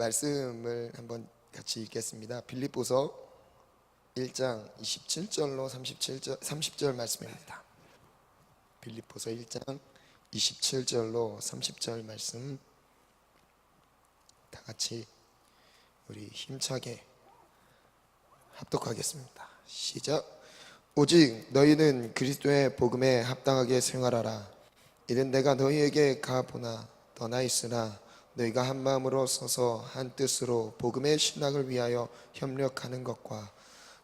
말씀을 한번 같이 읽겠습니다. 빌립보서 1장 27절로 30절 말씀입니다. 빌립보서 1장 27절로 30절 말씀 다 같이 우리 힘차게 합독하겠습니다. 시작. 오직 너희는 그리스도의 복음에 합당하게 생활하라. 이는 내가 너희에게 가보나 떠나 있으나 너희가 한 마음으로 서서 한 뜻으로 복음의 신학을 위하여 협력하는 것과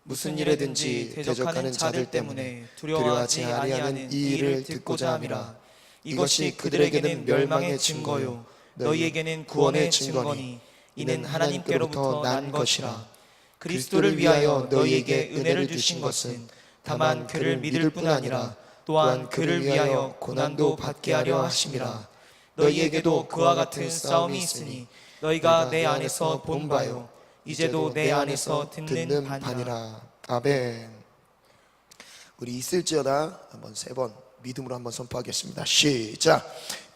무슨 일에든지 대적하는 자들 때문에 두려워하지 아니하는 이 일을 듣고자 함이라. 이것이 그들에게는 멸망의 증거요 너희에게는 구원의 증거니 이는 하나님께로부터 난 것이라. 그리스도를 위하여 너희에게 은혜를 주신 것은 다만 그를 믿을 뿐 아니라 또한 그를 위하여 고난도 받게 하려 하심이라. 너희에게도 그와 같은 싸움이 있으니 너희가 내 안에서 본 바요 이제도 내 안에서 듣는 바니라. 아멘. 우리 있을지어다 한번 3번 믿음으로 한번 선포하겠습니다. 시작.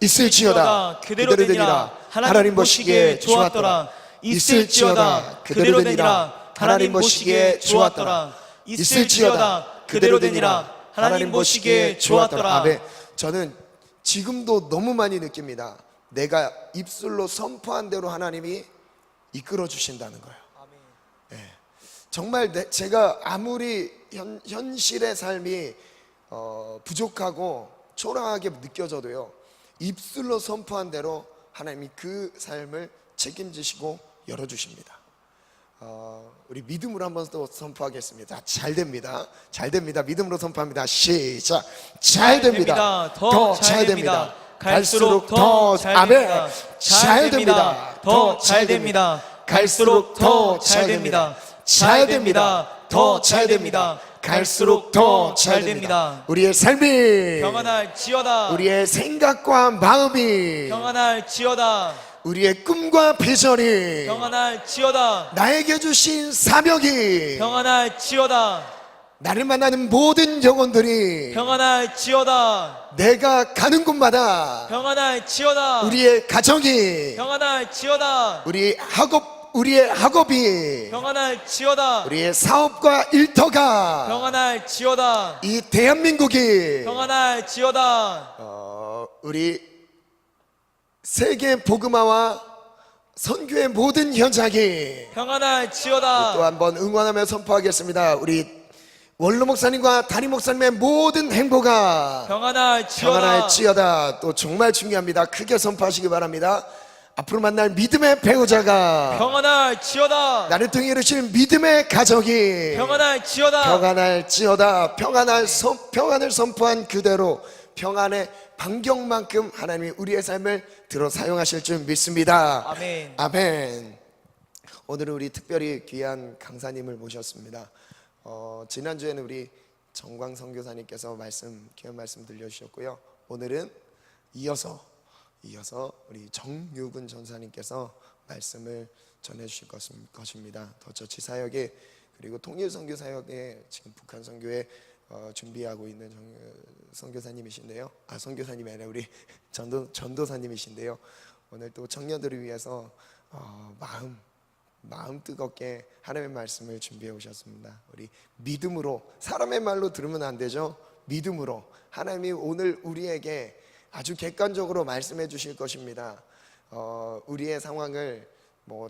있을지어다 그대로 되니라. 하나님 보시기에 좋았더라. 있을지어다 그대로 되니라. 하나님 보시기에 좋았더라. 있을지어다 그대로 되니라. 하나님 보시기에 좋았더라. 아멘. 저는 지금도 너무 많이 느낍니다. 내가 입술로 선포한 대로 하나님이 이끌어 주신다는 거예요. 네. 정말 제가 아무리 현실의 삶이 부족하고 초라하게 느껴져도요, 입술로 선포한 대로 하나님이 그 삶을 책임지시고 열어주십니다. 우리 믿음으로 한번 또 선포하겠습니다. 잘 됩니다. 잘 됩니다. 믿음으로 선포합니다. 시작. 잘 됩니다. 더 잘 됩니다. 갈수록 더 아멘. 잘 됩니다. 더 잘 됩니다. 갈수록 더 잘 됩니다. 잘 됩니다. 더 잘 됩니다. 갈수록 더 잘 됩니다. 우리의 삶이 평안할지어다. 우리의 생각과 마음이 평안할지어다. 우리의 꿈과 비전이 평안할지어다. 나에게 주신 사명이 평안할지어다. 나를 만나는 모든 영혼들이 평안할지어다. 내가 가는 곳마다 평안할지어다. 우리의 가정이 평안할지어다. 우리의 학업이 평안할지어다. 우리의 사업과 일터가 평안할지어다. 이 대한민국이 평안할지어다. 우리 세계 복음화와 선교의 모든 현장이 평안할지어다. 또 한번 응원하며 선포하겠습니다. 우리 원로 목사님과 담임 목사님의 모든 행보가 평안할지어다. 또 정말 중요합니다. 크게 선포하시기 바랍니다. 앞으로 만날 믿음의 배우자가 평안할지어다. 나를 통해 이루신 믿음의 가족이 평안할지어다. 평안을 선포한 그대로 평안의 반경만큼 하나님이 우리의 삶을 들어 사용하실 줄 믿습니다. 아멘. 아멘. 오늘은 우리 특별히 귀한 강사님을 모셨습니다. 지난주에는 우리 정광 선교사님께서 귀한 말씀 들려주셨고요. 오늘은 이어서 우리 정유근 전사님께서 말씀을 전해주실 것입니다. 더처치 사역에 그리고 통일 선교 사역에 지금 북한 선교에 준비하고 있는 선교사님이신데요. 선교사님이 아니라 우리 전도사님이신데요. 오늘 또 청년들을 위해서 마음 뜨겁게 하나님의 말씀을 준비해 오셨습니다. 우리 믿음으로, 사람의 말로 들으면 안 되죠. 믿음으로 하나님이 오늘 우리에게 아주 객관적으로 말씀해 주실 것입니다. 우리의 상황을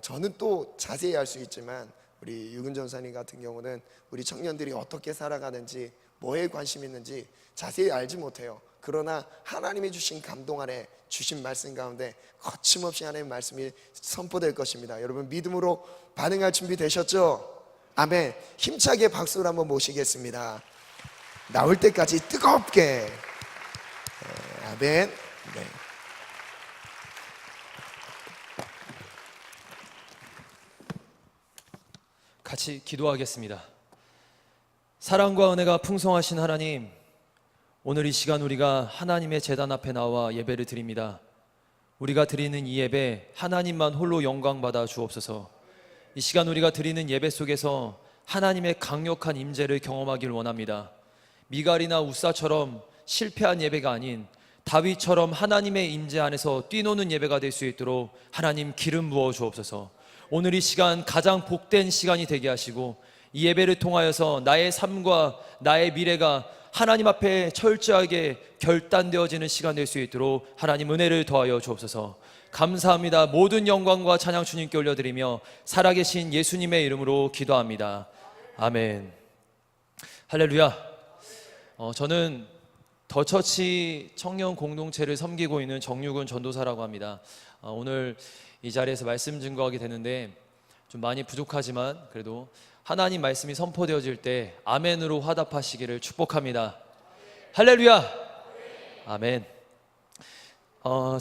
저는 또 자세히 알 수 있지만 우리 유근 전사님 같은 경우는 우리 청년들이 어떻게 살아가는지, 뭐에 관심 있는지 자세히 알지 못해요. 그러나 하나님이 주신 감동 안에 주신 말씀 가운데 거침없이 하나님의 말씀이 선포될 것입니다. 여러분 믿음으로 반응할 준비 되셨죠? 아멘. 힘차게 박수를 한번 모시겠습니다. 나올 때까지 뜨겁게. 아멘. 네. 같이 기도하겠습니다. 사랑과 은혜가 풍성하신 하나님, 오늘 이 시간 우리가 하나님의 제단 앞에 나와 예배를 드립니다. 우리가 드리는 이 예배 하나님만 홀로 영광 받아 주옵소서. 이 시간 우리가 드리는 예배 속에서 하나님의 강력한 임재를 경험하길 원합니다. 미갈이나 우사처럼 실패한 예배가 아닌 다윗처럼 하나님의 임재 안에서 뛰노는 예배가 될 수 있도록 하나님 기름 부어 주옵소서. 오늘 이 시간 가장 복된 시간이 되게 하시고 이 예배를 통하여서 나의 삶과 나의 미래가 하나님 앞에 철저하게 결단되어지는 시간 될 수 있도록 하나님 은혜를 더하여 주옵소서. 감사합니다. 모든 영광과 찬양 주님께 올려드리며 살아계신 예수님의 이름으로 기도합니다. 아멘. 할렐루야. 저는 더처치 청년 공동체를 섬기고 있는 정유근 전도사라고 합니다. 오늘 이 자리에서 말씀 증거하게 되는데 좀 많이 부족하지만 그래도 하나님 말씀이 선포되어질 때 아멘으로 화답하시기를 축복합니다. 할렐루야. 아멘.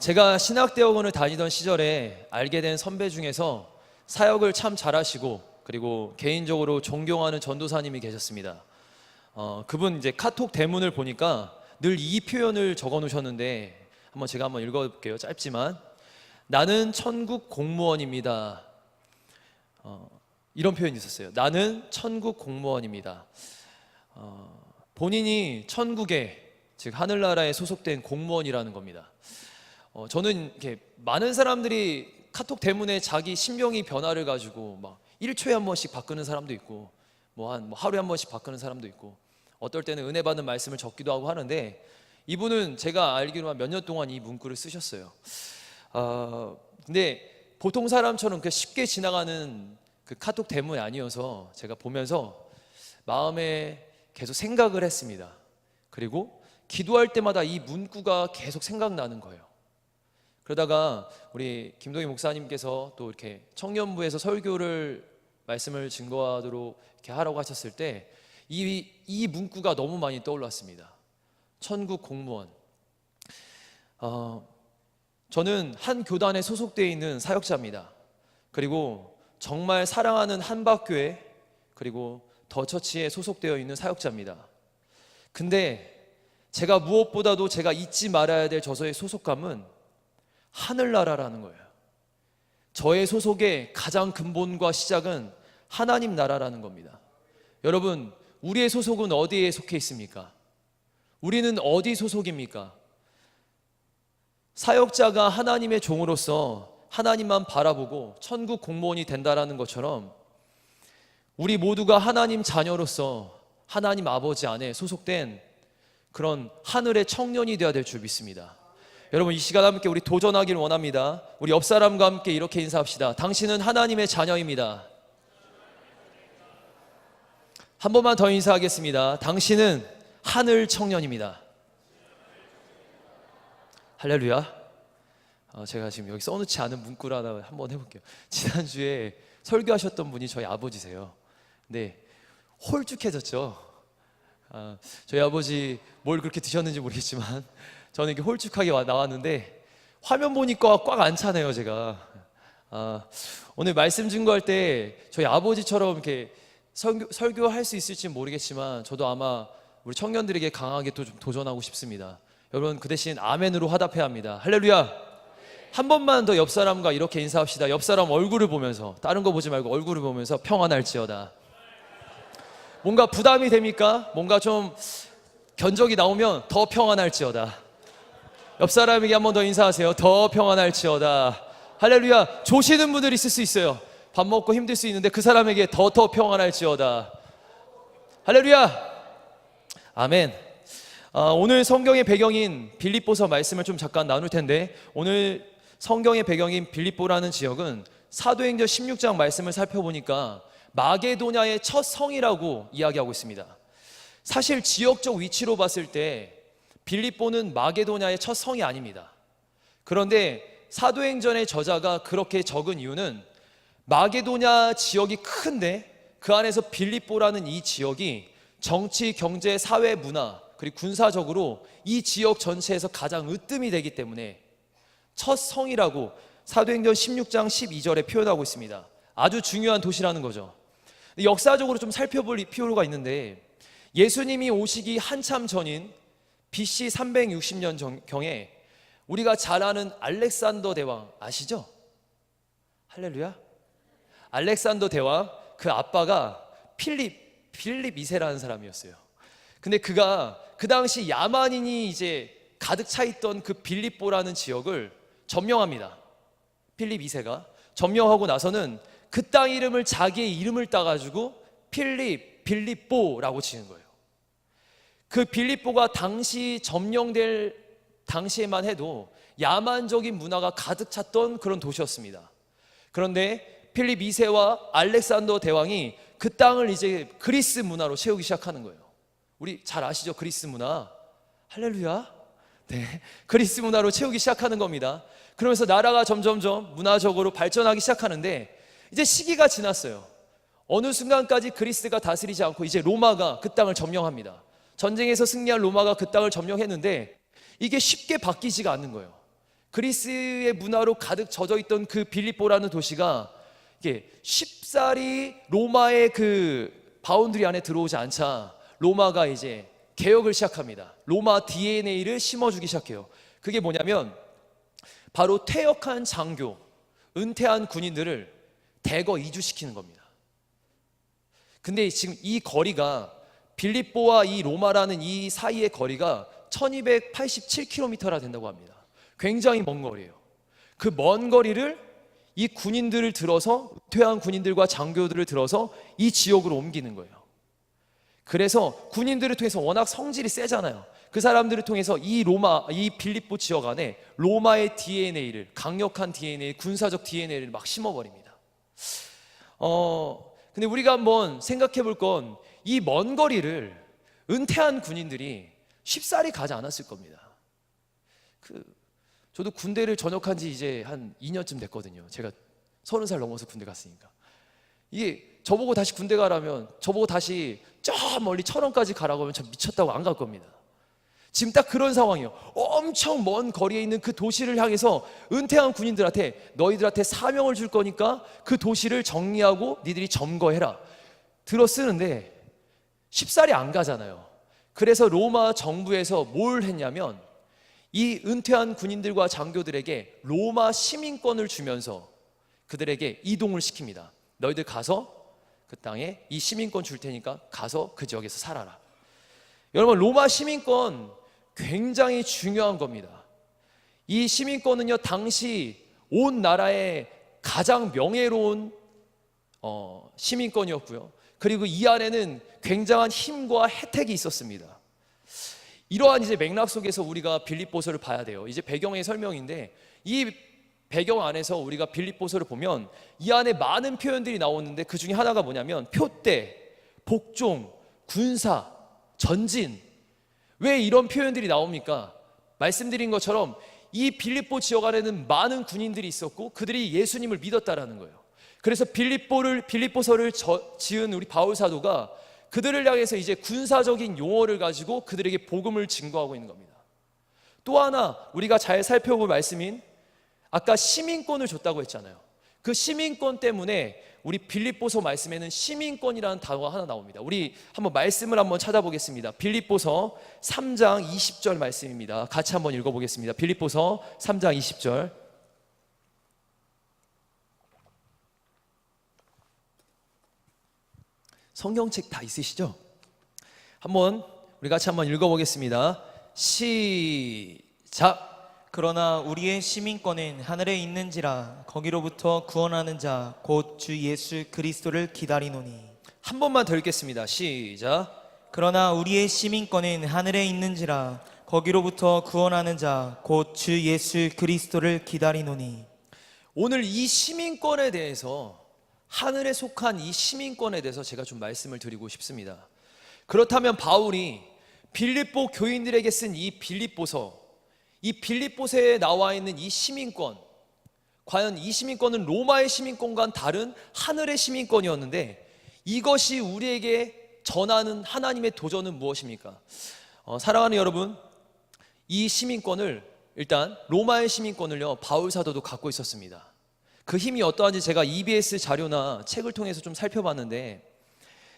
제가 신학대학원을 다니던 시절에 알게 된 선배 중에서 사역을 참 잘하시고 그리고 개인적으로 존경하는 전도사님이 계셨습니다. 그분 이제 카톡 대문을 보니까 늘 이 표현을 적어 놓으셨는데 제가 한번 읽어볼게요. 짧지만 나는 천국 공무원입니다. 이런 표현이 있었어요. 나는 천국 공무원입니다. 본인이 천국에 즉 하늘나라에 소속된 공무원이라는 겁니다. 저는 이렇게 많은 사람들이 카톡 대문에 자기 신병이 변화를 가지고 막 1초에 한 번씩 바꾸는 사람도 있고 하루에 한 번씩 바꾸는 사람도 있고 어떨 때는 은혜 받는 말씀을 적기도 하고 하는데 이분은 제가 알기로는 몇 년 동안 이 문구를 쓰셨어요. 근데 보통 사람처럼 쉽게 지나가는 그 카톡 대문이 아니어서 제가 보면서 마음에 계속 생각을 했습니다. 그리고 기도할 때마다 이 문구가 계속 생각나는 거예요. 그러다가 우리 김동희 목사님께서 또 이렇게 청년부에서 설교를 말씀을 증거하도록 이렇게 하라고 하셨을 때 이 문구가 너무 많이 떠올랐습니다. 천국 공무원. 저는 한 교단에 소속되어 있는 사역자입니다. 그리고 정말 사랑하는 한박교회 그리고 더처치에 소속되어 있는 사역자입니다. 근데 제가 무엇보다도 제가 잊지 말아야 될 저의 소속감은 하늘나라라는 거예요. 저의 소속의 가장 근본과 시작은 하나님 나라라는 겁니다. 여러분, 우리의 소속은 어디에 속해 있습니까? 우리는 어디 소속입니까? 사역자가 하나님의 종으로서 하나님만 바라보고 천국 공무원이 된다라는 것처럼 우리 모두가 하나님 자녀로서 하나님 아버지 안에 소속된 그런 하늘의 청년이 되어야 될 줄 믿습니다. 여러분, 이 시간 함께 우리 도전하기를 원합니다. 우리 옆 사람과 함께 이렇게 인사합시다. 당신은 하나님의 자녀입니다. 한 번만 더 인사하겠습니다. 당신은 하늘 청년입니다. 할렐루야. 제가 지금 여기 써놓지 않은 문구를 하나 한번 해볼게요. 지난주에 설교하셨던 분이 저희 아버지세요. 네, 홀쭉해졌죠. 저희 아버지 뭘 그렇게 드셨는지 모르겠지만 저는 이렇게 홀쭉하게 나왔는데 화면 보니까 꽉 안 차네요. 제가 오늘 말씀 증거할 때 저희 아버지처럼 이렇게 설교할 수 있을지 모르겠지만 저도 아마 우리 청년들에게 강하게 또 좀 도전하고 싶습니다. 여러분, 그 대신 아멘으로 화답해야 합니다. 할렐루야. 한 번만 더 옆 사람과 이렇게 인사합시다. 옆 사람 얼굴을 보면서, 다른 거 보지 말고 얼굴을 보면서 평안할지어다. 뭔가 부담이 됩니까? 뭔가 좀 견적이 나오면 더 평안할지어다. 옆 사람에게 한 번 더 인사하세요. 더 평안할지어다. 할렐루야. 조시는 분들 있을 수 있어요. 밥 먹고 힘들 수 있는데 그 사람에게 더 평안할지어다. 할렐루야. 아멘. 오늘 성경의 배경인 빌립보서 말씀을 좀 잠깐 나눌 텐데, 오늘 성경의 배경인 빌립보라는 지역은 사도행전 16장 말씀을 살펴보니까 마게도냐의 첫 성이라고 이야기하고 있습니다. 사실 지역적 위치로 봤을 때 빌립보는 마게도냐의 첫 성이 아닙니다. 그런데 사도행전의 저자가 그렇게 적은 이유는 마게도냐 지역이 큰데 그 안에서 빌립보라는 이 지역이 정치, 경제, 사회, 문화 그리고 군사적으로 이 지역 전체에서 가장 으뜸이 되기 때문에 첫 성이라고 사도행전 16장 12절에 표현하고 있습니다. 아주 중요한 도시라는 거죠. 역사적으로 좀 살펴볼 필요가 있는데, 예수님이 오시기 한참 전인 BC 360년 경에 우리가 잘 아는 알렉산더 대왕 아시죠? 할렐루야. 알렉산더 대왕, 그 아빠가 필립 2세라는 사람이었어요. 근데 그가 그 당시 야만인이 이제 가득 차 있던 그 빌립보라는 지역을 점령합니다. 필립 2세가 점령하고 나서는 그 땅 이름을 자기의 이름을 따가지고 빌립보라고 지은 거예요. 그 빌립보가 당시 점령될 당시에만 해도 야만적인 문화가 가득 찼던 그런 도시였습니다. 그런데 필립 2세와 알렉산더 대왕이 그 땅을 이제 그리스 문화로 채우기 시작하는 거예요. 우리 잘 아시죠? 그리스 문화. 할렐루야. 네, 그리스 문화로 채우기 시작하는 겁니다. 그러면서 나라가 점점점 문화적으로 발전하기 시작하는데 이제 시기가 지났어요. 어느 순간까지 그리스가 다스리지 않고 이제 로마가 그 땅을 점령합니다. 전쟁에서 승리한 로마가 그 땅을 점령했는데 이게 쉽게 바뀌지가 않는 거예요. 그리스의 문화로 가득 젖어 있던 그 빌립보라는 도시가 이게 쉽사리 로마의 그 바운드리 안에 들어오지 않자 로마가 이제 개혁을 시작합니다. 로마 DNA를 심어주기 시작해요. 그게 뭐냐면 바로 퇴역한 장교, 은퇴한 군인들을 대거 이주시키는 겁니다. 근데 지금 이 거리가 빌립보와 이 로마라는 이 사이의 거리가 1287km나 된다고 합니다. 굉장히 먼 거리예요. 그 먼 거리를 이 군인들을 들어서, 은퇴한 군인들과 장교들을 들어서 이 지역으로 옮기는 거예요. 그래서 군인들을 통해서 워낙 성질이 세잖아요. 그 사람들을 통해서 이 빌립보 지역 안에 로마의 DNA를, 강력한 DNA, 군사적 DNA를 막 심어버립니다. 근데 우리가 한번 생각해 볼 건 이 먼 거리를 은퇴한 군인들이 쉽사리 가지 않았을 겁니다. 저도 군대를 전역한 지 이제 한 2년쯤 됐거든요. 제가 30살 넘어서 군대 갔으니까. 이게 저보고 다시 군대 가라면, 저보고 다시 저 멀리 천원까지 가라고 하면 참 미쳤다고 안 갈 겁니다. 지금 딱 그런 상황이에요. 엄청 먼 거리에 있는 그 도시를 향해서 은퇴한 군인들한테 너희들한테 사명을 줄 거니까 그 도시를 정리하고 니들이 점거해라 들어 쓰는데 쉽사리 안 가잖아요. 그래서 로마 정부에서 뭘 했냐면 이 은퇴한 군인들과 장교들에게 로마 시민권을 주면서 그들에게 이동을 시킵니다. 너희들 가서 그 땅에 이 시민권 줄 테니까 가서 그 지역에서 살아라. 여러분, 로마 시민권 굉장히 중요한 겁니다. 이 시민권은요, 당시 온 나라의 가장 명예로운 시민권이었고요. 그리고 이 안에는 굉장한 힘과 혜택이 있었습니다. 이러한 이제 맥락 속에서 우리가 빌립보서를 봐야 돼요. 이제 배경의 설명인데 이 배경 안에서 우리가 빌립보서를 보면 이 안에 많은 표현들이 나오는데 그 중에 하나가 뭐냐면 표대, 복종, 군사, 전진. 왜 이런 표현들이 나옵니까? 말씀드린 것처럼 이 빌립보 지역 안에는 많은 군인들이 있었고 그들이 예수님을 믿었다라는 거예요. 그래서 빌립보서를 지은 우리 바울 사도가 그들을 향해서 이제 군사적인 용어를 가지고 그들에게 복음을 증거하고 있는 겁니다. 또 하나 우리가 잘 살펴볼 말씀인 아까 시민권을 줬다고 했잖아요. 그 시민권 때문에 우리 빌립보서 말씀에는 시민권이라는 단어가 하나 나옵니다. 우리 한번 말씀을 한번 찾아보겠습니다. 빌립보서 3장 20절 말씀입니다. 같이 한번 읽어보겠습니다. 빌립보서 3장 20절. 성경책 다 있으시죠? 한번 우리 같이 한번 읽어보겠습니다. 시작. 그러나 우리의 시민권은 하늘에 있는지라 거기로부터 구원하는 자 곧 주 예수 그리스도를 기다리노니. 한 번만 더 읽겠습니다. 시작. 그러나 우리의 시민권은 하늘에 있는지라 거기로부터 구원하는 자 곧 주 예수 그리스도를 기다리노니. 오늘 이 시민권에 대해서, 하늘에 속한 이 시민권에 대해서 제가 좀 말씀을 드리고 싶습니다. 그렇다면 바울이 빌립보 교인들에게 쓴 이 빌립보서, 이 빌립보서에 나와 있는 이 시민권, 과연 이 시민권은 로마의 시민권과는 다른 하늘의 시민권이었는데 이것이 우리에게 전하는 하나님의 도전은 무엇입니까? 사랑하는 여러분, 이 시민권을, 일단 로마의 시민권을요 바울 사도도 갖고 있었습니다. 그 힘이 어떠한지 제가 EBS 자료나 책을 통해서 좀 살펴봤는데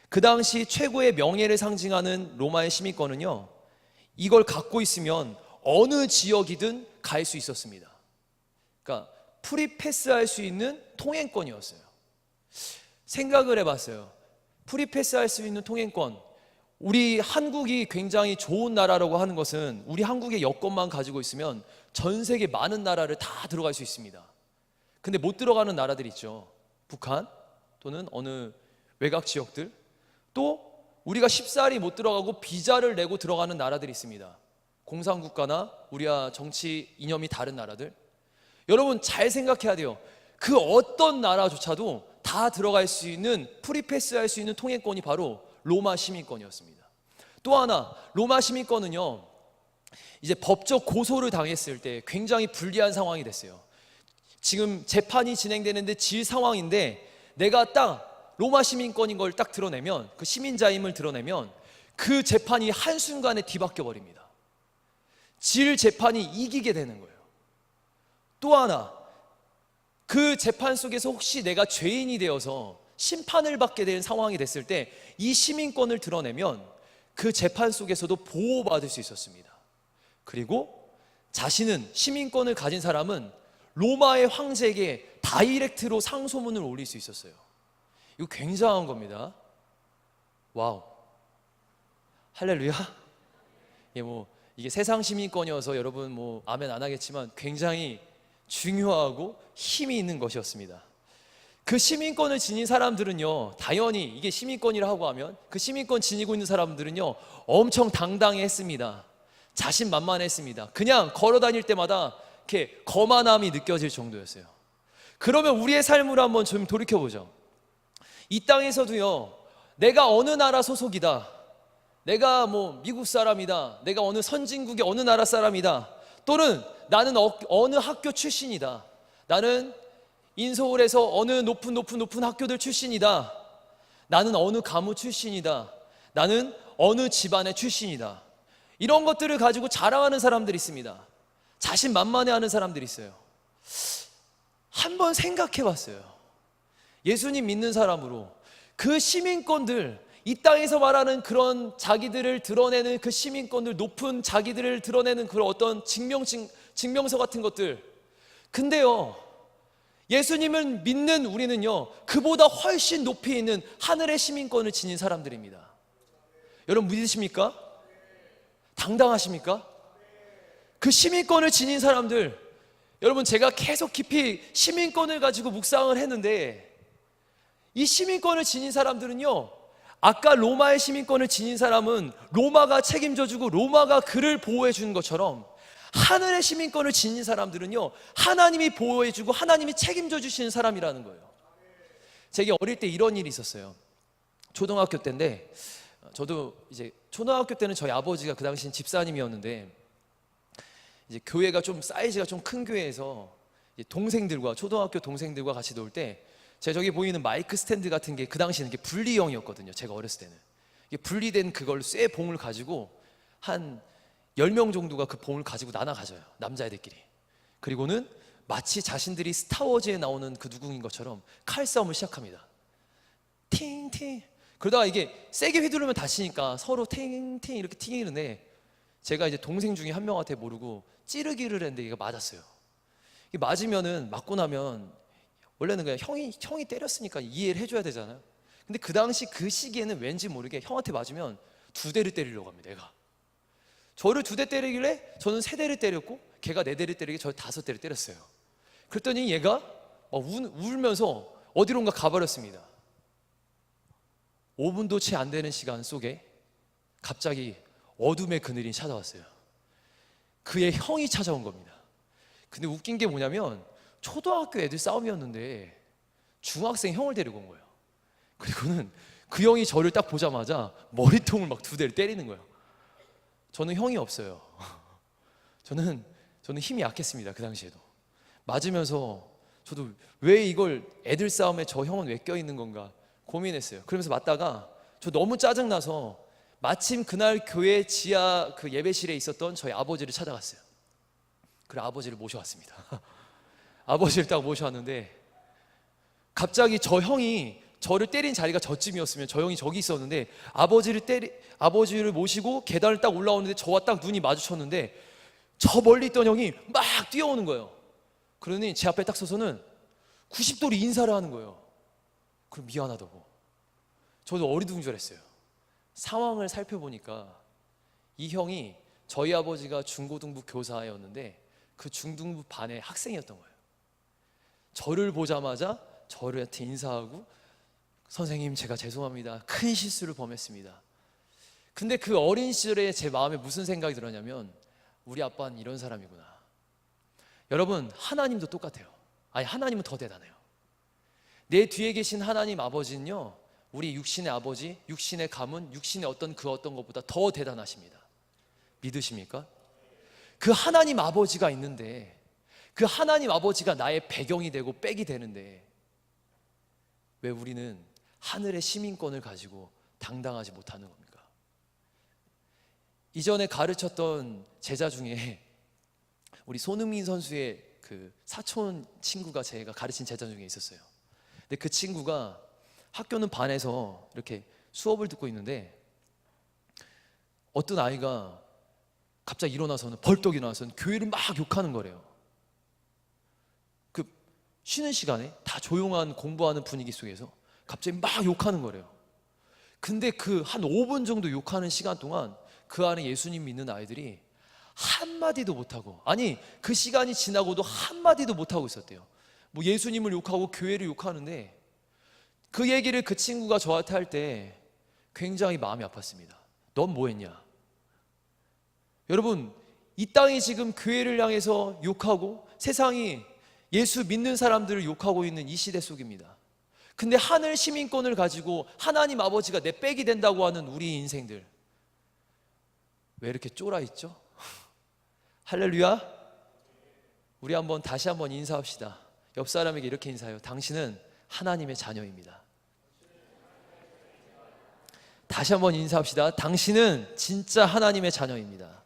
그 당시 최고의 명예를 상징하는 로마의 시민권은요, 이걸 갖고 있으면 어느 지역이든 갈 수 있었습니다. 그러니까 프리패스할 수 있는 통행권이었어요. 생각을 해봤어요. 프리패스할 수 있는 통행권. 우리 한국이 굉장히 좋은 나라라고 하는 것은 우리 한국의 여권만 가지고 있으면 전 세계 많은 나라를 다 들어갈 수 있습니다. 근데 못 들어가는 나라들 있죠. 북한, 또는 어느 외곽 지역들, 또 우리가 쉽사리 못 들어가고 비자를 내고 들어가는 나라들이 있습니다. 공산국가나 우리와 정치 이념이 다른 나라들. 여러분 잘 생각해야 돼요. 그 어떤 나라조차도 다 들어갈 수 있는, 프리패스할 수 있는 통행권이 바로 로마 시민권이었습니다. 또 하나, 로마 시민권은요, 이제 법적 고소를 당했을 때 굉장히 불리한 상황이 됐어요. 지금 재판이 진행되는데 질 상황인데 내가 딱 로마 시민권인 걸 딱 드러내면, 그 시민자임을 드러내면 그 재판이 한순간에 뒤바뀌어 버립니다. 질 재판이 이기게 되는 거예요. 또 하나, 그 재판 속에서 혹시 내가 죄인이 되어서 심판을 받게 된 상황이 됐을 때 이 시민권을 드러내면 그 재판 속에서도 보호받을 수 있었습니다. 그리고 자신은, 시민권을 가진 사람은 로마의 황제에게 다이렉트로 상소문을 올릴 수 있었어요. 이거 굉장한 겁니다. 와우, 할렐루야. 예, 이게 세상 시민권이어서 여러분 아멘 안 하겠지만 굉장히 중요하고 힘이 있는 것이었습니다. 그 시민권을 지닌 사람들은요, 당연히 이게 시민권이라고 하면 그 시민권 지니고 있는 사람들은요 엄청 당당했습니다. 자신만만했습니다. 그냥 걸어 다닐 때마다 이렇게 거만함이 느껴질 정도였어요. 그러면 우리의 삶을 한번 좀 돌이켜보죠. 이 땅에서도요, 내가 어느 나라 소속이다, 내가 미국 사람이다, 내가 어느 선진국의 어느 나라 사람이다, 또는 나는 어느 학교 출신이다, 나는 인서울에서 어느 높은 학교들 출신이다, 나는 어느 가문 출신이다, 나는 어느 집안의 출신이다, 이런 것들을 가지고 자랑하는 사람들이 있습니다. 자신만만해하는 사람들이 있어요. 한번 생각해 봤어요. 예수님 믿는 사람으로 그 시민권들, 이 땅에서 말하는 그런 자기들을 드러내는 그 시민권들, 높은 자기들을 드러내는 그런 어떤 증명서 같은 것들, 근데요, 예수님을 믿는 우리는요, 그보다 훨씬 높이 있는 하늘의 시민권을 지닌 사람들입니다. 여러분 믿으십니까? 당당하십니까? 그 시민권을 지닌 사람들, 여러분 제가 계속 깊이 시민권을 가지고 묵상을 했는데, 이 시민권을 지닌 사람들은요, 아까 로마의 시민권을 지닌 사람은 로마가 책임져주고 로마가 그를 보호해 주는 것처럼, 하늘의 시민권을 지닌 사람들은요, 하나님이 보호해주고 하나님이 책임져 주시는 사람이라는 거예요. 제가 어릴 때 이런 일이 있었어요. 초등학교 때인데, 저도 이제 초등학교 때는 저희 아버지가 그 당시엔 집사님이었는데, 이제 교회가 좀 사이즈가 좀 큰 교회에서 동생들과, 초등학교 동생들과 같이 놀 때, 저기 보이는 마이크 스탠드 같은 게 그 당시에는 이게 분리형이었거든요. 제가 어렸을 때는 이게 분리된 그걸 쇠 봉을 가지고 한 10명 정도가 그 봉을 가지고 나눠 가져요, 남자애들끼리. 그리고는 마치 자신들이 스타워즈에 나오는 그 누구인 것처럼 칼싸움을 시작합니다. 팅팅. 그러다가 이게 세게 휘두르면 다치니까 서로 팅팅 이렇게 튕기는데, 제가 이제 동생 중에 한 명한테 모르고 찌르기를 했는데 이게 맞았어요. 이게 맞으면은, 맞고 나면 원래는 그냥 형이 때렸으니까 이해를 해줘야 되잖아요. 근데 그 당시 그 시기에는 왠지 모르게 형한테 맞으면 2대를 때리려고 합니다. 얘가 저를 2대 때리길래 저는 3대를 때렸고, 걔가 4대를 때리게 저를 5대를 때렸어요. 그랬더니 얘가 막 울면서 어디론가 가버렸습니다. 5분도 채 안 되는 시간 속에 갑자기 어둠의 그늘이 찾아왔어요. 그의 형이 찾아온 겁니다. 근데 웃긴 게 뭐냐면, 초등학교 애들 싸움이었는데 중학생 형을 데리고 온 거예요. 그리고는 그 형이 저를 딱 보자마자 머리통을 막 2대를 때리는 거예요. 저는 형이 없어요. 저는 힘이 약했습니다. 그 당시에도. 맞으면서 저도 왜 이걸, 애들 싸움에 저 형은 왜 껴있는 건가 고민했어요. 그러면서 맞다가 저 너무 짜증나서 마침 그날 교회 지하 그 예배실에 있었던 저희 아버지를 찾아갔어요. 그래 아버지를 모셔왔습니다. 아버지를 딱 모셔왔는데, 갑자기 저 형이 저를 때린 자리가 저쯤이었으면 저 형이 저기 있었는데, 아버지를 모시고 계단을 딱 올라오는데 저와 딱 눈이 마주쳤는데, 저 멀리 있던 형이 막 뛰어오는 거예요. 그러니 제 앞에 딱 서서는 90도로 인사를 하는 거예요. 그럼 미안하다고. 저도 어리둥절했어요. 상황을 살펴보니까 이 형이 저희 아버지가 중고등부 교사였는데 그 중등부 반의 학생이었던 거예요. 저를 보자마자 저한테 인사하고 선생님, 제가 죄송합니다. 큰 실수를 범했습니다. 근데 그 어린 시절에 제 마음에 무슨 생각이 들었냐면, 우리 아빠는 이런 사람이구나. 여러분, 하나님도 똑같아요. 아니, 하나님은 더 대단해요. 내 뒤에 계신 하나님 아버지는요, 우리 육신의 아버지, 육신의 가문, 육신의 어떤 것보다 더 대단하십니다. 믿으십니까? 그 하나님 아버지가 있는데, 그 하나님 아버지가 나의 배경이 되고 백이 되는데, 왜 우리는 하늘의 시민권을 가지고 당당하지 못하는 겁니까? 이전에 가르쳤던 제자 중에 우리 손흥민 선수의 그 사촌 친구가 제가 가르친 제자 중에 있었어요. 근데 그 친구가 학교는 반에서 이렇게 수업을 듣고 있는데, 어떤 아이가 갑자기 일어나서는, 벌떡 일어나서는 교회를 막 욕하는 거래요. 그 쉬는 시간에 다 조용한 공부하는 분위기 속에서 갑자기 막 욕하는 거래요. 근데 그 한 5분 정도 욕하는 시간 동안 그 안에 예수님 믿는 아이들이 한마디도 못하고, 아니 그 시간이 지나고도 한마디도 못하고 있었대요. 뭐 예수님을 욕하고 교회를 욕하는데, 그 얘기를 그 친구가 저한테 할 때 굉장히 마음이 아팠습니다. 넌 뭐 했냐? 여러분, 이 땅이 지금 교회를 향해서 욕하고 세상이 예수 믿는 사람들을 욕하고 있는 이 시대 속입니다. 근데 하늘 시민권을 가지고 하나님 아버지가 내 백이 된다고 하는 우리 인생들, 왜 이렇게 쫄아 있죠? 할렐루야. 우리 다시 한번 인사합시다. 옆 사람에게 이렇게 인사해요. 당신은 하나님의 자녀입니다. 다시 한번 인사합시다. 당신은 진짜 하나님의 자녀입니다.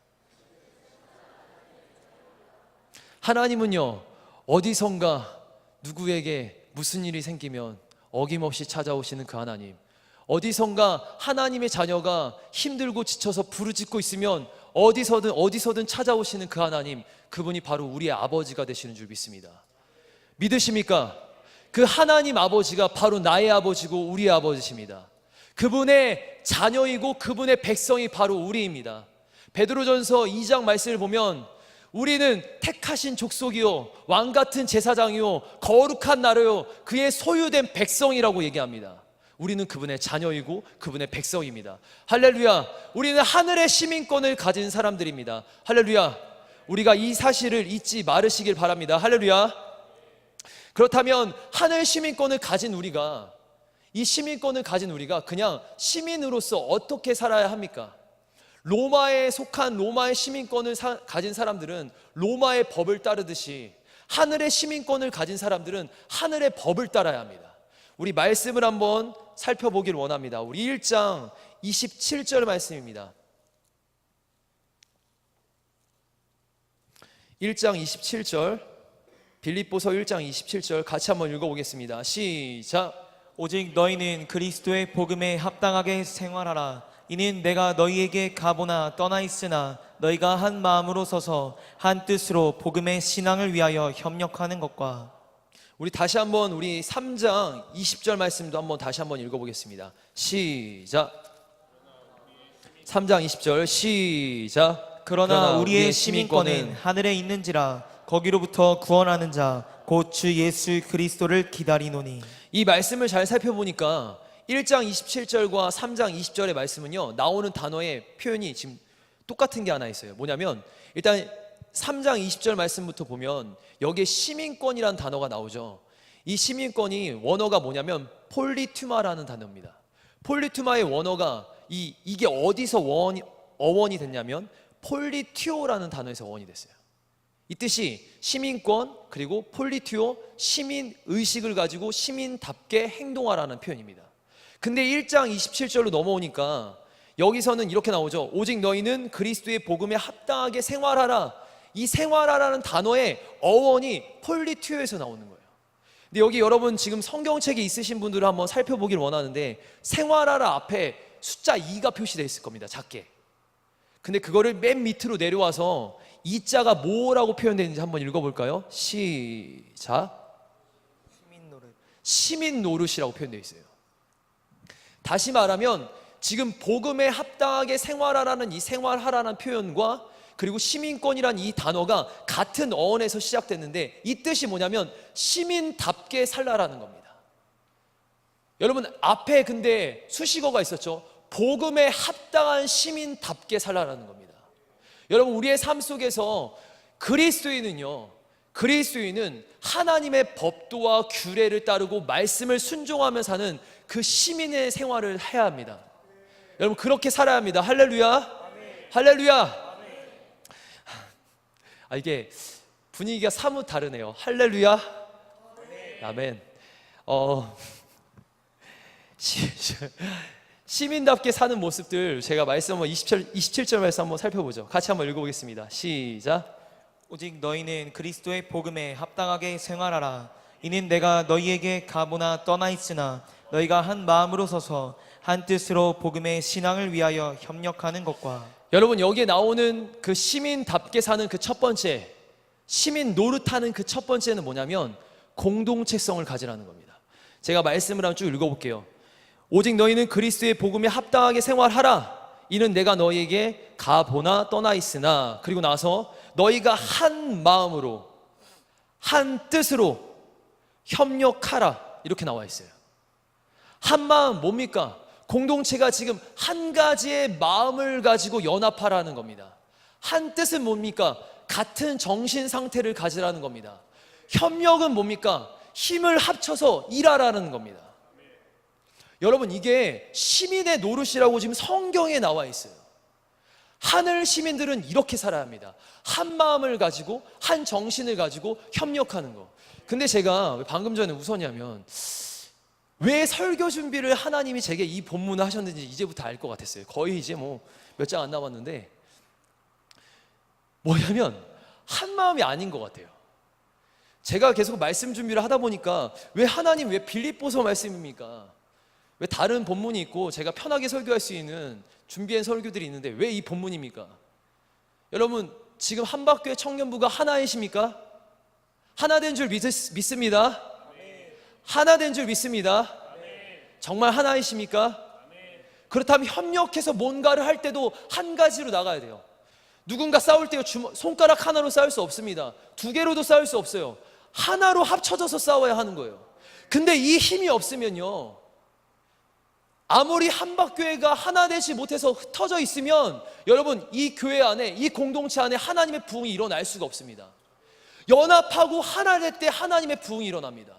하나님은요, 어디선가 누구에게 무슨 일이 생기면 어김없이 찾아오시는 그 하나님, 어디선가 하나님의 자녀가 힘들고 지쳐서 부르짖고 있으면 어디서든 찾아오시는 그 하나님, 그분이 바로 우리의 아버지가 되시는 줄 믿습니다. 믿으십니까? 그 하나님 아버지가 바로 나의 아버지고 우리의 아버지십니다. 그분의 자녀이고 그분의 백성이 바로 우리입니다. 베드로전서 2장 말씀을 보면, 우리는 택하신 족속이요 왕같은 제사장이요 거룩한 나라요 그의 소유된 백성이라고 얘기합니다. 우리는 그분의 자녀이고 그분의 백성입니다. 할렐루야. 우리는 하늘의 시민권을 가진 사람들입니다. 할렐루야. 우리가 이 사실을 잊지 말으시길 바랍니다. 할렐루야. 그렇다면 하늘 시민권을 가진 우리가, 이 시민권을 가진 우리가 그냥 시민으로서 어떻게 살아야 합니까? 로마에 속한 로마의 시민권을 가진 사람들은 로마의 법을 따르듯이, 하늘의 시민권을 가진 사람들은 하늘의 법을 따라야 합니다. 우리 말씀을 한번 살펴보길 원합니다. 우리 1장 27절 말씀입니다. 1장 27절, 빌립보서 1장 27절 같이 한번 읽어보겠습니다. 시작. 오직 너희는 그리스도의 복음에 합당하게 생활하라. 이는 내가 너희에게 가보나 떠나 있으나 너희가 한 마음으로 서서 한 뜻으로 복음의 신앙을 위하여 협력하는 것과. 우리 다시 한번 우리 3장 20절 말씀도 한번 다시 한번 읽어보겠습니다. 시작. 3장 20절 시작. 그러나 우리의 시민권은 하늘에 있는지라 거기로부터 구원하는 자 곧 주 예수 그리스도를 기다리노니. 이 말씀을 잘 살펴보니까 1장 27절과 3장 20절의 말씀은요, 나오는 단어의 표현이 지금 똑같은 게 하나 있어요. 뭐냐면, 일단 3장 20절 말씀부터 보면 여기에 시민권이라는 단어가 나오죠. 이 시민권이 원어가 뭐냐면 폴리투마라는 단어입니다. 폴리투마의 원어가 이게 어디서 어원이 됐냐면 폴리티오라는 단어에서 어원이 됐어요. 이 뜻이 시민권, 그리고 폴리티오, 시민 의식을 가지고 시민답게 행동하라는 표현입니다. 근데 1장 27절로 넘어오니까 여기서는 이렇게 나오죠. 오직 너희는 그리스도의 복음에 합당하게 생활하라. 이 생활하라는 단어의 어원이 폴리티오에서 나오는 거예요. 근데 여기 여러분 지금 성경책이 있으신 분들을 한번 살펴보길 원하는데, 생활하라 앞에 숫자 2가 표시되어 있을 겁니다. 작게. 근데 그거를 맨 밑으로 내려와서 이 자가 뭐라고 표현되는지 한번 읽어볼까요? 시작. 시민 노릇이라고 표현되어 있어요. 다시 말하면 지금 복음에 합당하게 생활하라는 이 생활하라는 표현과 그리고 시민권이란 이 단어가 같은 어원에서 시작됐는데, 이 뜻이 뭐냐면 시민답게 살라라는 겁니다. 여러분 앞에 근데 수식어가 있었죠. 복음에 합당한 시민답게 살라라는 겁니다. 여러분 우리의 삶 속에서 그리스도인은 하나님의 법도와 규례를 따르고 말씀을 순종하며 사는 그 시민의 생활을 해야 합니다. 여러분 그렇게 살아야 합니다. 할렐루야. 할렐루야. 이게 분위기가 사뭇 다르네요. 할렐루야. 아멘. 시민답게 사는 모습들 제가 말씀 한번 27절 말씀 한번 살펴보죠. 같이 한번 읽어보겠습니다. 시작. 오직 너희는 그리스도의 복음에 합당하게 생활하라. 이는 내가 너희에게 가보나 떠나 있으나 너희가 한 마음으로 서서 한 뜻으로 복음의 신앙을 위하여 협력하는 것과. 여러분 여기에 나오는 그 시민답게 사는 그 첫 번째, 시민 노릇하는 그 첫 번째는 뭐냐면 공동체성을 가지라는 겁니다. 제가 말씀을 한번 쭉 읽어볼게요. 오직 너희는 그리스도의 복음에 합당하게 생활하라. 이는 내가 너희에게 가보나 떠나 있으나, 그리고 나서 너희가 한 마음으로 한 뜻으로 협력하라 이렇게 나와 있어요. 한 마음 뭡니까? 공동체가 지금 한 가지의 마음을 가지고 연합하라는 겁니다. 한 뜻은 뭡니까? 같은 정신 상태를 가지라는 겁니다. 협력은 뭡니까? 힘을 합쳐서 일하라는 겁니다. 여러분 이게 시민의 노릇이라고 지금 성경에 나와 있어요. 하늘 시민들은 이렇게 살아야 합니다. 한 마음을 가지고 한 정신을 가지고 협력하는 거. 근데 제가 방금 전에 웃었냐면 왜 설교 준비를 하나님이 제게 이 본문을 하셨는지 이제부터 알 것 같았어요. 거의 이제 뭐 몇 장 안 남았는데 뭐냐면 한 마음이 아닌 것 같아요. 제가 계속 말씀 준비를 하다 보니까 왜 하나님 왜 빌립보서 말씀입니까? 왜 다른 본문이 있고 제가 편하게 설교할 수 있는 준비한 설교들이 있는데 왜 이 본문입니까? 여러분 지금 한박교회 청년부가 하나이십니까? 하나 된 줄 믿습니다. 하나 된 줄 믿습니다. 정말 하나이십니까? 그렇다면 협력해서 뭔가를 할 때도 한 가지로 나가야 돼요. 누군가 싸울 때 손가락 하나로 싸울 수 없습니다. 두 개로도 싸울 수 없어요. 하나로 합쳐져서 싸워야 하는 거예요. 근데 이 힘이 없으면요, 아무리 한박교회가 하나 되지 못해서 흩어져 있으면 여러분 이 교회 안에, 이 공동체 안에 하나님의 부흥이 일어날 수가 없습니다. 연합하고 하나 될 때 하나님의 부흥이 일어납니다.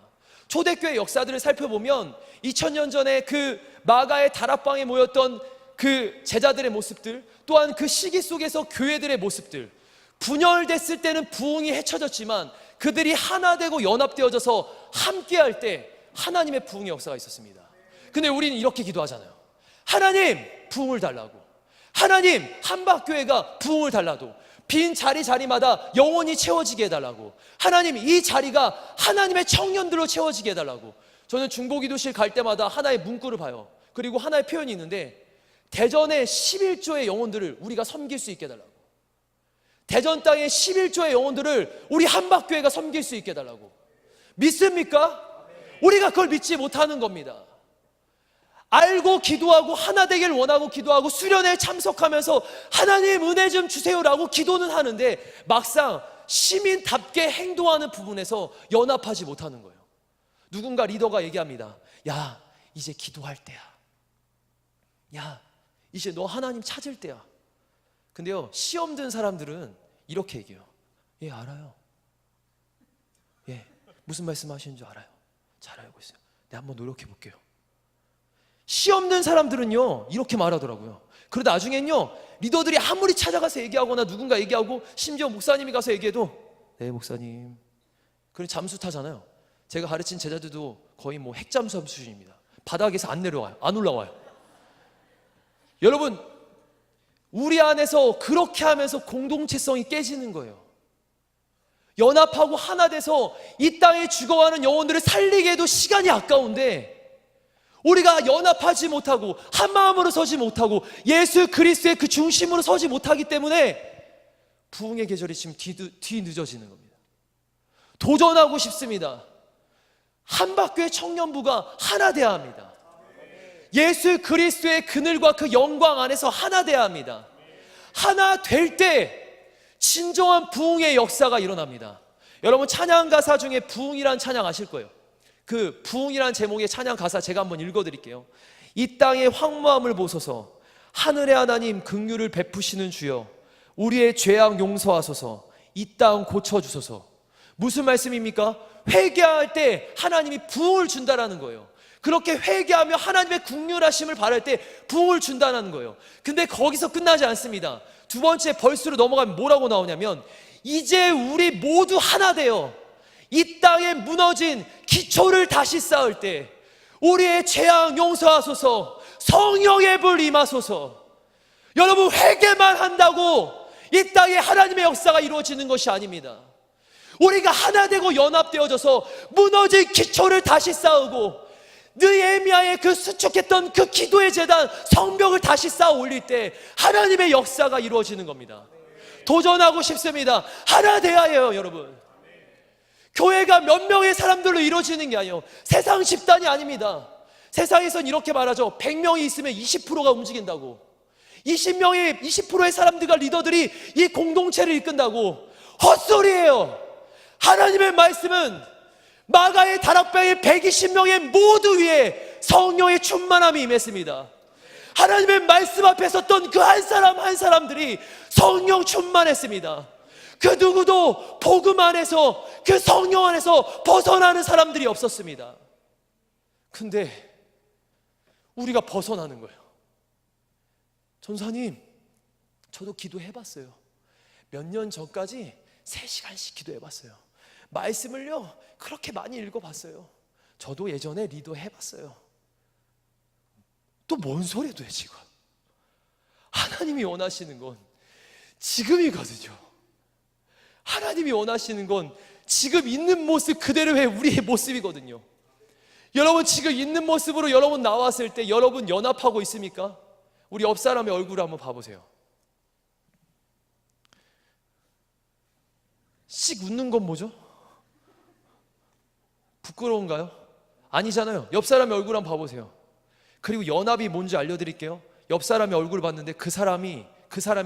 초대교회 역사들을 살펴보면 2000년 전에 그 마가의 다락방에 모였던 그 제자들의 모습들, 또한 그 시기 속에서 교회들의 모습들, 분열됐을 때는 부흥이 헤쳐졌지만 그들이 하나 되고 연합되어져서 함께할 때 하나님의 부흥의 역사가 있었습니다. 근데 우리는 이렇게 기도하잖아요. 하나님 부흥을 달라고. 하나님 한박교회가 부흥을 달라도 빈 자리마다 영원히 채워지게 해달라고. 하나님 이 자리가 하나님의 청년들로 채워지게 해달라고. 저는 중보기도실 갈 때마다 하나의 문구를 봐요. 그리고 하나의 표현이 있는데 대전의 11조의 영혼들을 우리가 섬길 수 있게 해달라고. 대전 땅의 11조의 영혼들을 우리 한박교회가 섬길 수 있게 해달라고. 믿습니까? 우리가 그걸 믿지 못하는 겁니다. 알고 기도하고 하나 되길 원하고 기도하고 수련회에 참석하면서 하나님 은혜 좀 주세요라고 기도는 하는데 막상 시민답게 행동하는 부분에서 연합하지 못하는 거예요. 누군가 리더가 얘기합니다. 야 이제 기도할 때야. 야 이제 너 하나님 찾을 때야. 근데요 시험 든 사람들은 이렇게 얘기해요. 예 알아요. 예 무슨 말씀 하시는 줄 알아요. 잘 알고 있어요. 내가 한번 노력해 볼게요. 시험 든 사람들은요 이렇게 말하더라고요. 그러다 나중엔요 리더들이 아무리 찾아가서 얘기하거나 누군가 얘기하고 심지어 목사님이 가서 얘기해도 네 목사님 그런 잠수 타잖아요. 제가 가르친 제자들도 거의 뭐 핵잠수함 수준입니다. 바닥에서 안 내려와요. 안 올라와요. 여러분 우리 안에서 그렇게 하면서 공동체성이 깨지는 거예요. 연합하고 하나 돼서 이 땅에 죽어가는 영혼들을 살리게 해도 시간이 아까운데 우리가 연합하지 못하고 한 마음으로 서지 못하고 예수 그리스도의 그 중심으로 서지 못하기 때문에 부흥의 계절이 지금 뒤늦어지는 겁니다. 도전하고 싶습니다. 한박교회 청년부가 하나 돼야 합니다. 예수 그리스도의 그늘과 그 영광 안에서 하나 돼야 합니다. 하나 될 때 진정한 부흥의 역사가 일어납니다. 여러분 찬양 가사 중에 부흥이란 찬양 아실 거예요. 그 부흥이라는 제목의 찬양 가사 제가 한번 읽어드릴게요. 이 땅의 황무함을 보소서, 하늘의 하나님 긍휼을 베푸시는 주여, 우리의 죄악 용서하소서, 이 땅 고쳐주소서. 무슨 말씀입니까? 회개할 때 하나님이 부흥을 준다라는 거예요. 그렇게 회개하며 하나님의 긍휼하심을 바랄 때 부흥을 준다는 거예요. 근데 거기서 끝나지 않습니다. 두 번째 벌스로 넘어가면 뭐라고 나오냐면, 이제 우리 모두 하나 되어 이 땅에 무너진 기초를 다시 쌓을 때 우리의 죄악 용서하소서, 성령의 불 임하소서. 여러분, 회개만 한다고 이 땅에 하나님의 역사가 이루어지는 것이 아닙니다. 우리가 하나 되고 연합되어져서 무너진 기초를 다시 쌓고 느헤미야의 그 수축했던 그 기도의 제단, 성벽을 다시 쌓아 올릴 때 하나님의 역사가 이루어지는 겁니다. 도전하고 싶습니다. 하나 돼야 해요, 여러분. 교회가 몇 명의 사람들로 이루어지는 게 아니에요. 세상 집단이 아닙니다. 세상에선 이렇게 말하죠. 100명이 있으면 20%가 움직인다고. 20%의 사람들과 리더들이 이 공동체를 이끈다고. 헛소리예요. 하나님의 말씀은 마가의 다락방의 120명의 모두 위에 성령의 충만함이 임했습니다. 하나님의 말씀 앞에 섰던 그 한 사람 한 사람들이 성령 충만했습니다. 그 누구도 복음 안에서, 그 성령 안에서 벗어나는 사람들이 없었습니다. 근데 우리가 벗어나는 거예요. 전사님, 저도 기도해봤어요. 몇 년 전까지 3시간씩 기도해봤어요. 말씀을요 그렇게 많이 읽어봤어요. 저도 예전에 리더 해봤어요. 또 뭔 소리야 도대체 지금? 하나님이 원하시는 건 지금이거든요. 하나님이 원하시는 건 지금 있는 모습 그대로의 우리의 모습이거든요. 여러분, 지금 있는 모습으로 여러분 나왔을 때 여러분 연합하고 있습니까? 우리 옆 사람의 얼굴을 한번 봐보세요. 씩 웃는 건 뭐죠? 부끄러운가요? 아니잖아요. 옆 사람의 얼굴 한번 봐보세요. 그리고 연합이 뭔지 알려드릴게요. 옆 사람의 얼굴을 봤는데 그 사람의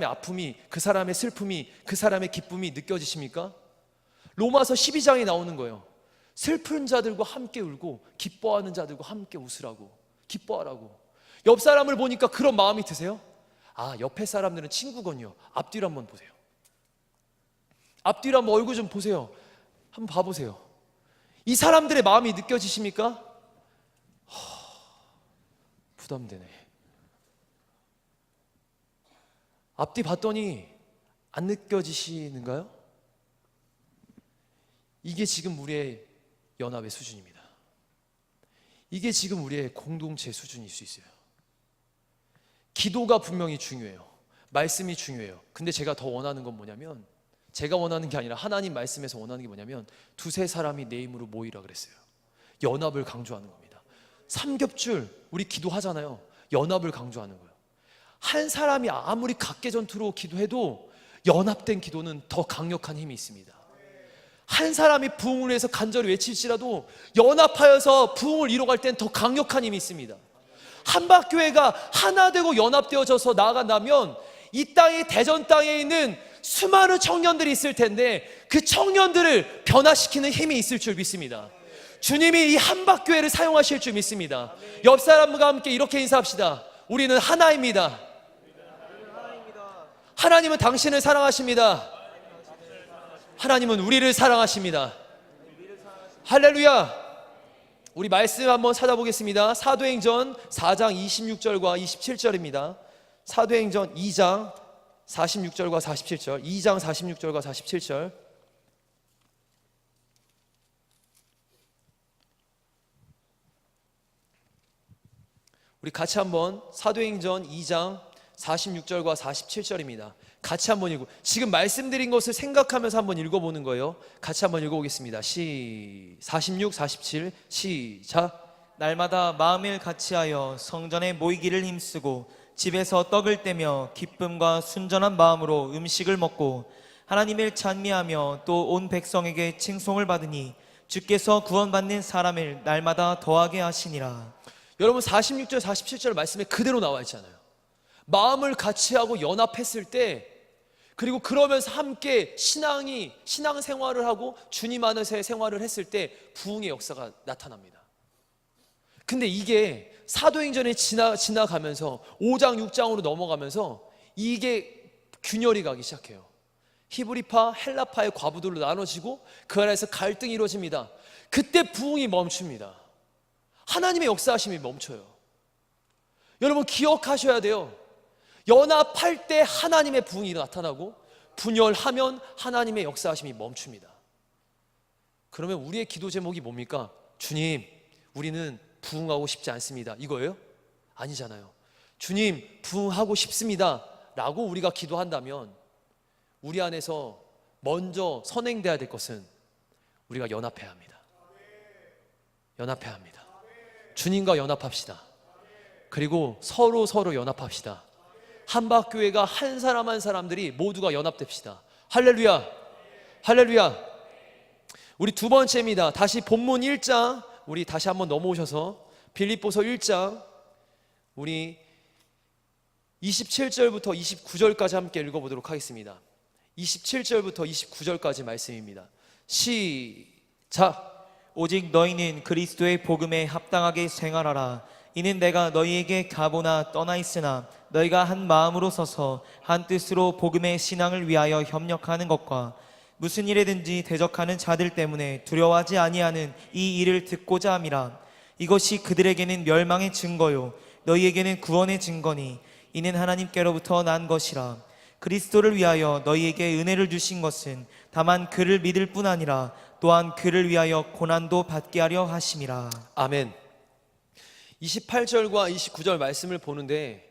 아픔이, 그 사람의 슬픔이, 그 사람의 기쁨이 느껴지십니까? 로마서 12장에 나오는 거예요. 슬픈 자들과 함께 울고 기뻐하는 자들과 함께 웃으라고, 기뻐하라고. 옆 사람을 보니까 그런 마음이 드세요? 아, 옆에 사람들은 친구군요. 앞뒤로 한번 보세요. 앞뒤로 한번 얼굴 좀 보세요. 한번 봐보세요. 이 사람들의 마음이 느껴지십니까? 부담되네. 앞뒤 봤더니 안 느껴지시는가요? 이게 지금 우리의 연합의 수준입니다. 이게 지금 우리의 공동체 수준일 수 있어요. 기도가 분명히 중요해요. 말씀이 중요해요. 근데 제가 더 원하는 건 뭐냐면, 제가 원하는 게 아니라 하나님 말씀에서 원하는 게 뭐냐면, 두세 사람이 내 힘으로 모이라 그랬어요. 연합을 강조하는 겁니다. 삼겹줄 우리 기도하잖아요. 연합을 강조하는 거예요. 한 사람이 아무리 각계전투로 기도해도 연합된 기도는 더 강력한 힘이 있습니다. 한 사람이 부흥을 위해서 간절히 외칠지라도 연합하여서 부흥을 이뤄갈 땐 더 강력한 힘이 있습니다. 한박교회가 하나 되고 연합되어져서 나아간다면 이 땅의 대전 땅에 있는 수많은 청년들이 있을 텐데 그 청년들을 변화시키는 힘이 있을 줄 믿습니다. 주님이 이 한박교회를 사용하실 줄 믿습니다. 옆 사람과 함께 이렇게 인사합시다. 우리는 하나입니다. 하나님은 당신을 사랑하십니다. 하나님은 우리를 사랑하십니다. 할렐루야. 우리 말씀 한번 찾아보겠습니다. 사도행전 4장 26절과 27절입니다. 사도행전 2장 46절과 47절, 2장 46절과 47절. 우리 같이 한번 사도행전 2장 46절과 47절입니다. 같이 한번 읽고, 지금 말씀드린 것을 생각하면서 한번 읽어보는 거예요. 같이 한번 읽어보겠습니다. 46, 47 시작. 날마다 마음을 같이하여 성전에 모이기를 힘쓰고 집에서 떡을 떼며 기쁨과 순전한 마음으로 음식을 먹고 하나님을 찬미하며 또 온 백성에게 칭송을 받으니 주께서 구원받는 사람을 날마다 더하게 하시니라. 여러분, 46절 47절 말씀에 그대로 나와 있잖아요. 마음을 같이하고 연합했을 때 그리고 그러면서 함께 신앙생활을 하고 주님 안에서의 생활을 했을 때 부흥의 역사가 나타납니다. 근데 이게 사도행전에 지나가면서 5장 6장으로 넘어가면서 이게 균열이 가기 시작해요. 히브리파, 헬라파의 과부들로 나눠지고 그 안에서 갈등이 이루어집니다. 그때 부흥이 멈춥니다. 하나님의 역사하심이 멈춰요. 여러분 기억하셔야 돼요. 연합할 때 하나님의 부흥이 나타나고 분열하면 하나님의 역사하심이 멈춥니다. 그러면 우리의 기도 제목이 뭡니까? 주님, 우리는 부흥하고 싶지 않습니다. 이거예요? 아니잖아요. 주님, 부흥하고 싶습니다 라고 우리가 기도한다면 우리 안에서 먼저 선행돼야 될 것은 우리가 연합해야 합니다. 연합해야 합니다. 주님과 연합합시다. 그리고 서로 연합합시다. 한박교회가 한 사람 한 사람들이 모두가 연합됩시다. 할렐루야, 할렐루야. 우리 두 번째입니다. 다시 본문 1장 우리 다시 한번 넘어오셔서 빌립보서 1장 우리 27절부터 29절까지 함께 읽어보도록 하겠습니다. 27절부터 29절까지 말씀입니다. 시작. 오직 너희는 그리스도의 복음에 합당하게 생활하라. 이는 내가 너희에게 가보나 떠나 있으나 너희가 한 마음으로 서서 한 뜻으로 복음의 신앙을 위하여 협력하는 것과 무슨 일에든지 대적하는 자들 때문에 두려워하지 아니하는 이 일을 듣고자 함이라. 이것이 그들에게는 멸망의 증거요 너희에게는 구원의 증거니 이는 하나님께로부터 난 것이라. 그리스도를 위하여 너희에게 은혜를 주신 것은 다만 그를 믿을 뿐 아니라 또한 그를 위하여 고난도 받게 하려 하심이라. 아멘. 28절과 29절 말씀을 보는데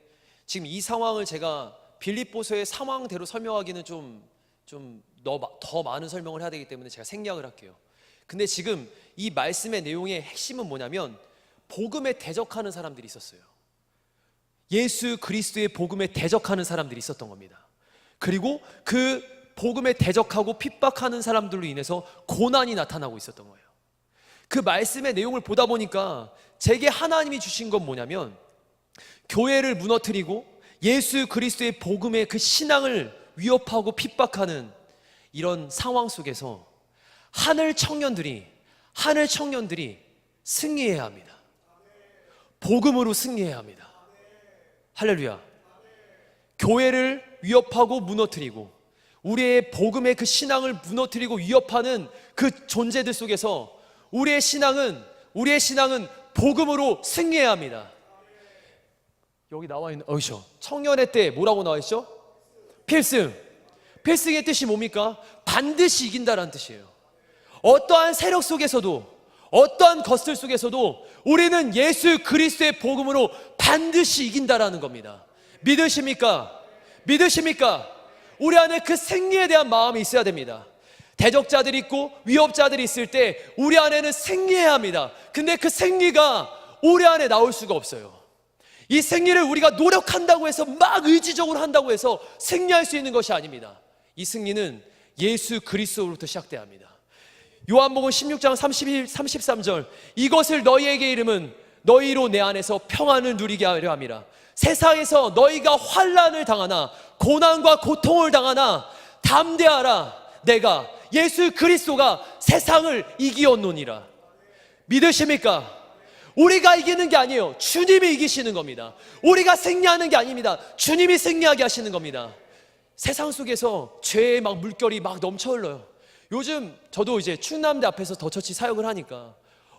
지금 이 상황을 제가 빌립보서의 상황대로 설명하기는 좀 더 많은 설명을 해야 되기 때문에 제가 생략을 할게요. 근데 지금 이 말씀의 내용의 핵심은 뭐냐면 복음에 대적하는 사람들이 있었어요. 예수 그리스도의 복음에 대적하는 사람들이 있었던 겁니다. 그리고 그 복음에 대적하고 핍박하는 사람들로 인해서 고난이 나타나고 있었던 거예요. 그 말씀의 내용을 보다 보니까 제게 하나님이 주신 건 뭐냐면 교회를 무너뜨리고 예수 그리스도의 복음의 그 신앙을 위협하고 핍박하는 이런 상황 속에서 하늘 청년들이 승리해야 합니다. 복음으로 승리해야 합니다. 할렐루야. 교회를 위협하고 무너뜨리고 우리의 복음의 그 신앙을 무너뜨리고 위협하는 그 존재들 속에서 우리의 신앙은 복음으로 승리해야 합니다. 여기 나와 있는 청년의 때 뭐라고 나와 있죠? 필승의 뜻이 뭡니까? 반드시 이긴다라는 뜻이에요. 어떠한 세력 속에서도 어떠한 것들 속에서도 우리는 예수 그리스도의 복음으로 반드시 이긴다라는 겁니다. 믿으십니까? 우리 안에 그 승리에 대한 마음이 있어야 됩니다. 대적자들이 있고 위협자들이 있을 때 우리 안에는 승리해야 합니다. 근데 그 승리가 우리 안에 나올 수가 없어요. 이 승리를 우리가 노력한다고 해서 막 의지적으로 한다고 해서 승리할 수 있는 것이 아닙니다. 이 승리는 예수 그리스도로부터 시작돼야 합니다. 요한복음 16장 33절 이것을 너희에게 이름은 너희로 내 안에서 평안을 누리게 하려 함이라. 세상에서 너희가 환난을 당하나 고난과 고통을 당하나 담대하라. 내가 예수 그리스도가 세상을 이기었노니라. 믿으십니까? 우리가 이기는 게 아니에요. 주님이 이기시는 겁니다. 우리가 승리하는 게 아닙니다. 주님이 승리하게 하시는 겁니다. 세상 속에서 죄의 막 물결이 막 넘쳐 흘러요. 요즘 저도 이제 충남대 앞에서 더처치 사역을 하니까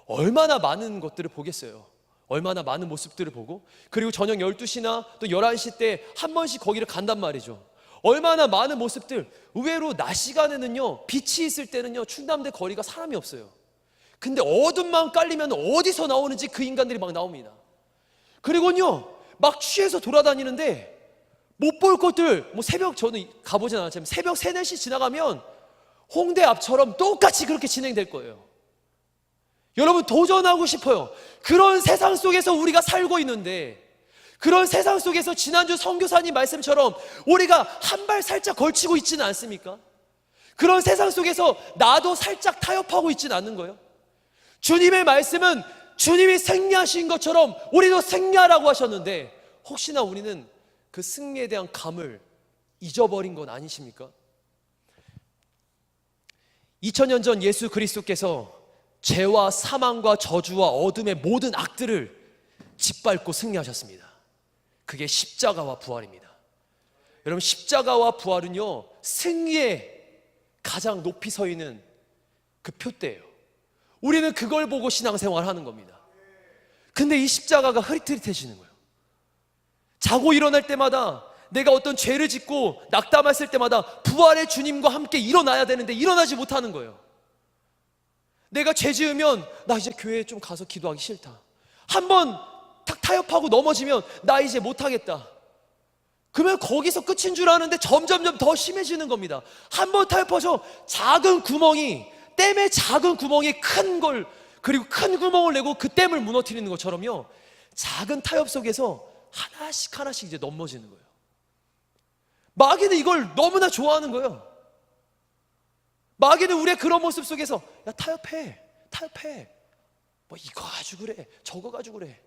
얼마나 많은 것들을 보겠어요. 얼마나 많은 모습들을 보고 그리고 저녁 12시나 또 11시 때 한 번씩 거기를 간단 말이죠. 얼마나 많은 모습들. 의외로 낮 시간에는요 빛이 있을 때는요 충남대 거리가 사람이 없어요. 근데 어둠만 깔리면 어디서 나오는지 그 인간들이 막 나옵니다. 그리고는요 막 취해서 돌아다니는데 못 볼 것들 뭐 새벽 저는 가보진 않았지만 새벽 3, 4시 지나가면 홍대 앞처럼 똑같이 그렇게 진행될 거예요. 여러분 도전하고 싶어요. 그런 세상 속에서 우리가 살고 있는데 그런 세상 속에서 지난주 선교사님 말씀처럼 우리가 한 발 살짝 걸치고 있지는 않습니까? 그런 세상 속에서 나도 살짝 타협하고 있지는 않는 거예요. 주님의 말씀은 주님이 승리하신 것처럼 우리도 승리하라고 하셨는데 혹시나 우리는 그 승리에 대한 감을 잊어버린 건 아니십니까? 2000년 전 예수 그리스도께서 죄와 사망과 저주와 어둠의 모든 악들을 짓밟고 승리하셨습니다. 그게 십자가와 부활입니다. 여러분, 십자가와 부활은요, 승리에 가장 높이 서 있는 그 표대예요. 우리는 그걸 보고 신앙생활 하는 겁니다. 근데 이 십자가가 흐릿흐릿해지는 거예요. 자고 일어날 때마다, 내가 어떤 죄를 짓고 낙담했을 때마다 부활의 주님과 함께 일어나야 되는데 일어나지 못하는 거예요. 내가 죄 지으면 나 이제 교회에 좀 가서 기도하기 싫다. 한번 탁 타협하고 넘어지면 나 이제 못하겠다. 그러면 거기서 끝인 줄 아는데 점점점 더 심해지는 겁니다. 한번 타협하셔 작은 구멍이, 댐의 작은 구멍이 큰 걸, 그리고 큰 구멍을 내고 그 댐을 무너뜨리는 것처럼요, 작은 타협 속에서 하나씩 하나씩 이제 넘어지는 거예요. 마귀는 이걸 너무나 좋아하는 거예요. 마귀는 우리의 그런 모습 속에서 야, 타협해, 뭐 이거 가지고 그래, 저거 가지고 그래.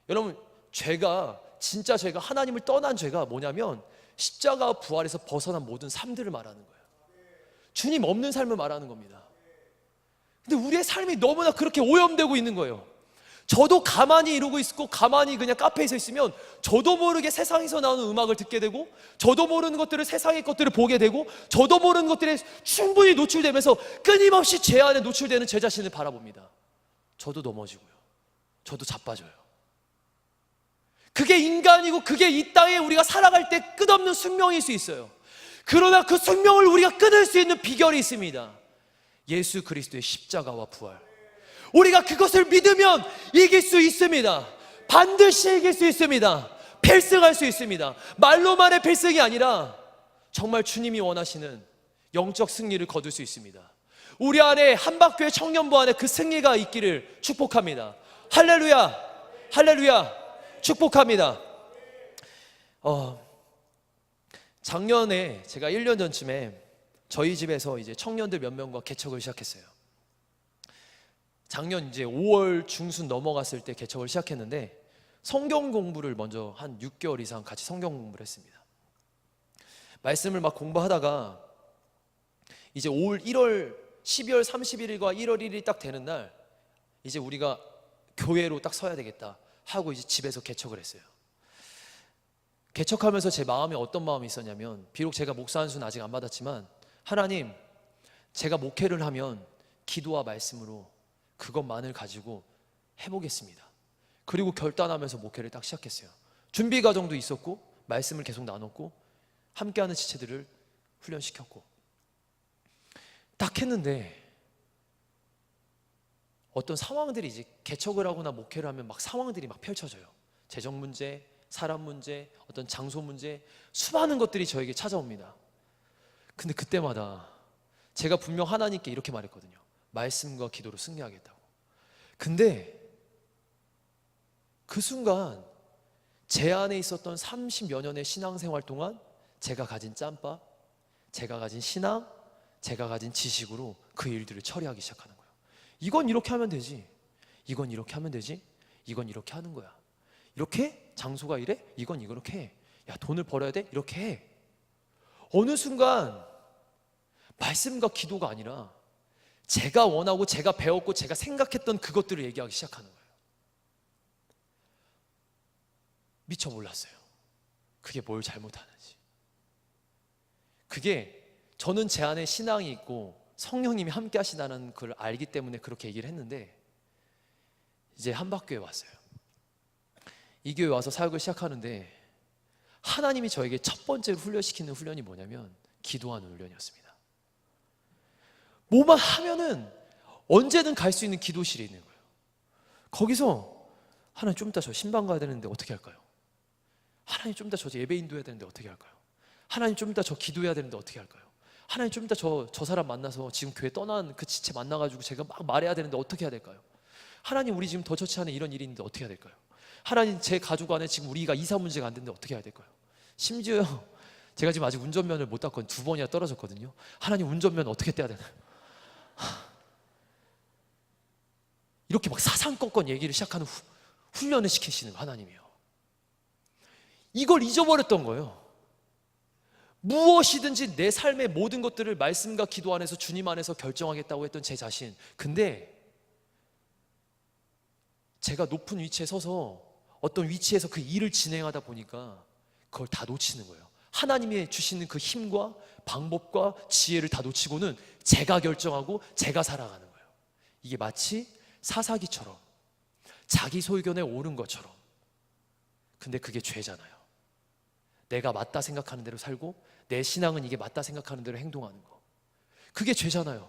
여러분, 죄가, 진짜 죄가, 하나님을 떠난 죄가 뭐냐면 십자가 부활에서 벗어난 모든 삶들을 말하는 거예요. 주님 없는 삶을 말하는 겁니다. 근데 우리의 삶이 너무나 그렇게 오염되고 있는 거예요. 저도 가만히 이러고 있고 가만히 그냥 카페에 서 있으면 저도 모르게 세상에서 나오는 음악을 듣게 되고, 저도 모르는 것들을, 세상의 것들을 보게 되고, 저도 모르는 것들에 충분히 노출되면서 끊임없이 죄 안에 노출되는 제 자신을 바라봅니다. 저도 넘어지고요, 저도 자빠져요. 그게 인간이고 그게 이 땅에 우리가 살아갈 때 끝없는 숙명일 수 있어요. 그러나 그 숙명을 우리가 끊을 수 있는 비결이 있습니다. 예수 그리스도의 십자가와 부활. 우리가 그것을 믿으면 이길 수 있습니다. 반드시 이길 수 있습니다. 필승할 수 있습니다. 말로만의 필승이 아니라 정말 주님이 원하시는 영적 승리를 거둘 수 있습니다. 우리 안에, 한박교회 청년부 안에 그 승리가 있기를 축복합니다. 할렐루야, 할렐루야, 축복합니다. 작년에 제가 1년 전쯤에 저희 집에서 이제 청년들 몇 명과 개척을 시작했어요. 작년 이제 5월 중순 넘어갔을 때 개척을 시작했는데, 성경 공부를 먼저 한 6개월 이상 같이 성경 공부를 했습니다. 말씀을 막 공부하다가 이제 1월 12월 31일과 1월 1일이 딱 되는 날, 이제 우리가 교회로 딱 서야 되겠다 하고 이제 집에서 개척을 했어요. 개척하면서 제 마음에 어떤 마음이 있었냐면, 비록 제가 목사 안수는 아직 안 받았지만, 하나님, 제가 목회를 하면 기도와 말씀으로 그것만을 가지고 해보겠습니다. 그리고 결단하면서 목회를 딱 시작했어요. 준비 과정도 있었고, 말씀을 계속 나눴고, 함께하는 지체들을 훈련시켰고, 딱 했는데 어떤 상황들이, 이제 개척을 하거나 목회를 하면 막 상황들이 막 펼쳐져요. 재정 문제, 사람 문제, 어떤 장소 문제, 수많은 것들이 저에게 찾아옵니다. 근데 그때마다 제가 분명 하나님께 이렇게 말했거든요. 말씀과 기도로 승리하겠다고. 근데 그 순간 제 안에 있었던 30여 년의 신앙생활 동안 제가 가진 짬밥, 제가 가진 신앙, 제가 가진 지식으로 그 일들을 처리하기 시작하는 거예요. 이건 이렇게 하면 되지, 이건 이렇게 하면 되지, 이건 이렇게 하는 거야. 이렇게 장소가 이래? 이건 이렇게 해. 야, 돈을 벌어야 돼? 이렇게 해. 어느 순간 말씀과 기도가 아니라 제가 원하고 제가 배웠고 제가 생각했던 그것들을 얘기하기 시작하는 거예요. 미처 몰랐어요. 그게 뭘 잘못하는지. 그게 저는 제 안에 신앙이 있고 성령님이 함께 하시다는 걸 알기 때문에 그렇게 얘기를 했는데, 이제 한박교회 왔어요. 이 교회 와서 사역을 시작하는데 하나님이 저에게 첫 번째로 훈련시키는 훈련이 뭐냐면 기도하는 훈련이었습니다. 뭐만 하면은 언제든 갈 수 있는 기도실이 있는 거예요. 거기서 하나님, 좀 이따 저 신방 가야 되는데 어떻게 할까요? 하나님, 좀 이따 저 예배 인도해야 되는데 어떻게 할까요? 하나님, 좀 이따 저 기도해야 되는데 어떻게 할까요? 하나님, 좀 이따 저 사람 만나서 지금 교회 떠난 그 지체 만나가지고 제가 막 말해야 되는데 어떻게 해야 될까요? 하나님, 우리 지금 더 처치 안에 이런 일이 있는데 어떻게 해야 될까요? 하나님, 제 가족 안에 지금 우리가 이사 문제가 안 되는데 어떻게 해야 될까요? 심지어 제가 지금 아직 운전면을 못 땄거든요. 2번이나 떨어졌거든요. 하나님, 운전면 어떻게 떼야 되나요? 이렇게 막 사상건건 얘기를 시작하는 훈련을 시키시는 하나님이요. 이걸 잊어버렸던 거예요. 무엇이든지 내 삶의 모든 것들을 말씀과 기도 안에서 주님 안에서 결정하겠다고 했던 제 자신. 근데 제가 높은 위치에 서서 어떤 위치에서 그 일을 진행하다 보니까 그걸 다 놓치는 거예요. 하나님이 주시는 그 힘과 방법과 지혜를 다 놓치고는 제가 결정하고 제가 살아가는 거예요. 이게 마치 사사기처럼 자기 소견에 옳은 것처럼. 근데 그게 죄잖아요. 내가 맞다 생각하는 대로 살고 내 신앙은 이게 맞다 생각하는 대로 행동하는 거. 그게 죄잖아요.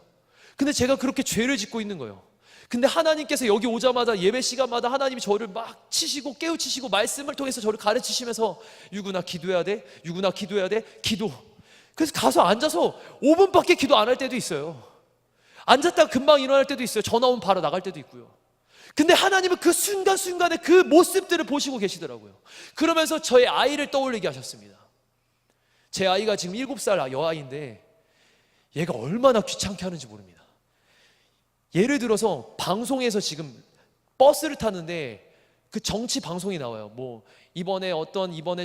근데 제가 그렇게 죄를 짓고 있는 거예요. 근데 하나님께서 여기 오자마자 예배 시간마다 하나님이 저를 막 치시고 깨우치시고 말씀을 통해서 저를 가르치시면서 유구나 기도해야 돼, 유구나 기도해야 돼, 기도. 그래서 가서 앉아서 5분밖에 기도 안 할 때도 있어요. 앉았다가 금방 일어날 때도 있어요. 전화 오면 바로 나갈 때도 있고요. 근데 하나님은 그 순간순간에 그 모습들을 보시고 계시더라고요. 그러면서 저의 아이를 떠올리게 하셨습니다. 제 아이가 지금 7살 여아인데 얘가 얼마나 귀찮게 하는지 모릅니다. 예를 들어서 방송에서 지금 버스를 타는데 그 정치 방송이 나와요. 뭐 이번에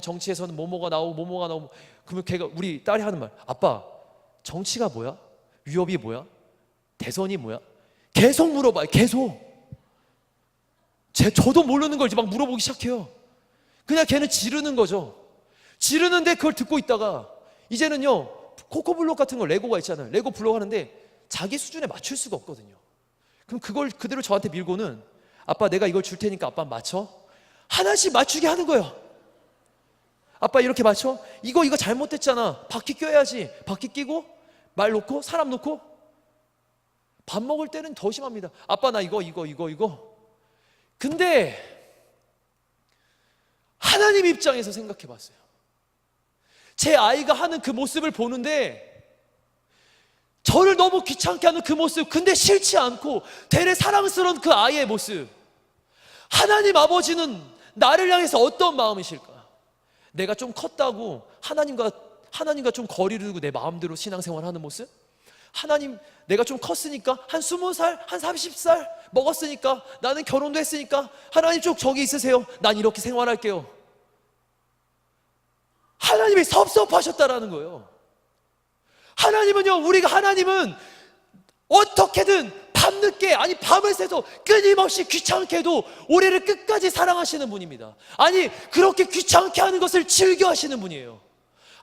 정치에서는 뭐뭐가 나오고 그러면 걔가, 우리 딸이 하는 말, 아빠 정치가 뭐야? 위협이 뭐야? 대선이 뭐야? 계속 물어봐요. 계속. 저도 모르는 걸 이제 막 물어보기 시작해요. 그냥 걔는 지르는 거죠. 지르는데 그걸 듣고 있다가 이제는요, 코코블록 같은 거 레고가 있잖아요. 레고 블록 하는데 자기 수준에 맞출 수가 없거든요. 그럼 그걸 그대로 저한테 밀고는, 아빠 내가 이걸 줄 테니까 아빠 맞춰? 하나씩 맞추게 하는 거예요. 아빠 이렇게 맞춰? 이거 잘못됐잖아. 바퀴 껴야지. 바퀴 끼고 말 놓고 사람 놓고. 밥 먹을 때는 더 심합니다. 아빠 나 이거. 근데 하나님 입장에서 생각해 봤어요. 제 아이가 하는 그 모습을 보는데 저를 너무 귀찮게 하는 그 모습, 근데 싫지 않고 되레 사랑스러운 그 아이의 모습. 하나님 아버지는 나를 향해서 어떤 마음이실까? 내가 좀 컸다고 하나님과 좀 거리를 두고 내 마음대로 신앙생활 하는 모습? 하나님, 내가 좀 컸으니까 한 20살, 한 30살 먹었으니까, 나는 결혼도 했으니까 하나님 좀 저기 있으세요. 난 이렇게 생활할게요. 하나님이 섭섭하셨다라는 거예요. 하나님은 어떻게든 밤늦게, 아니 밤을 새서 끊임없이 귀찮게 해도 우리를 끝까지 사랑하시는 분입니다. 아니 그렇게 귀찮게 하는 것을 즐겨 하시는 분이에요.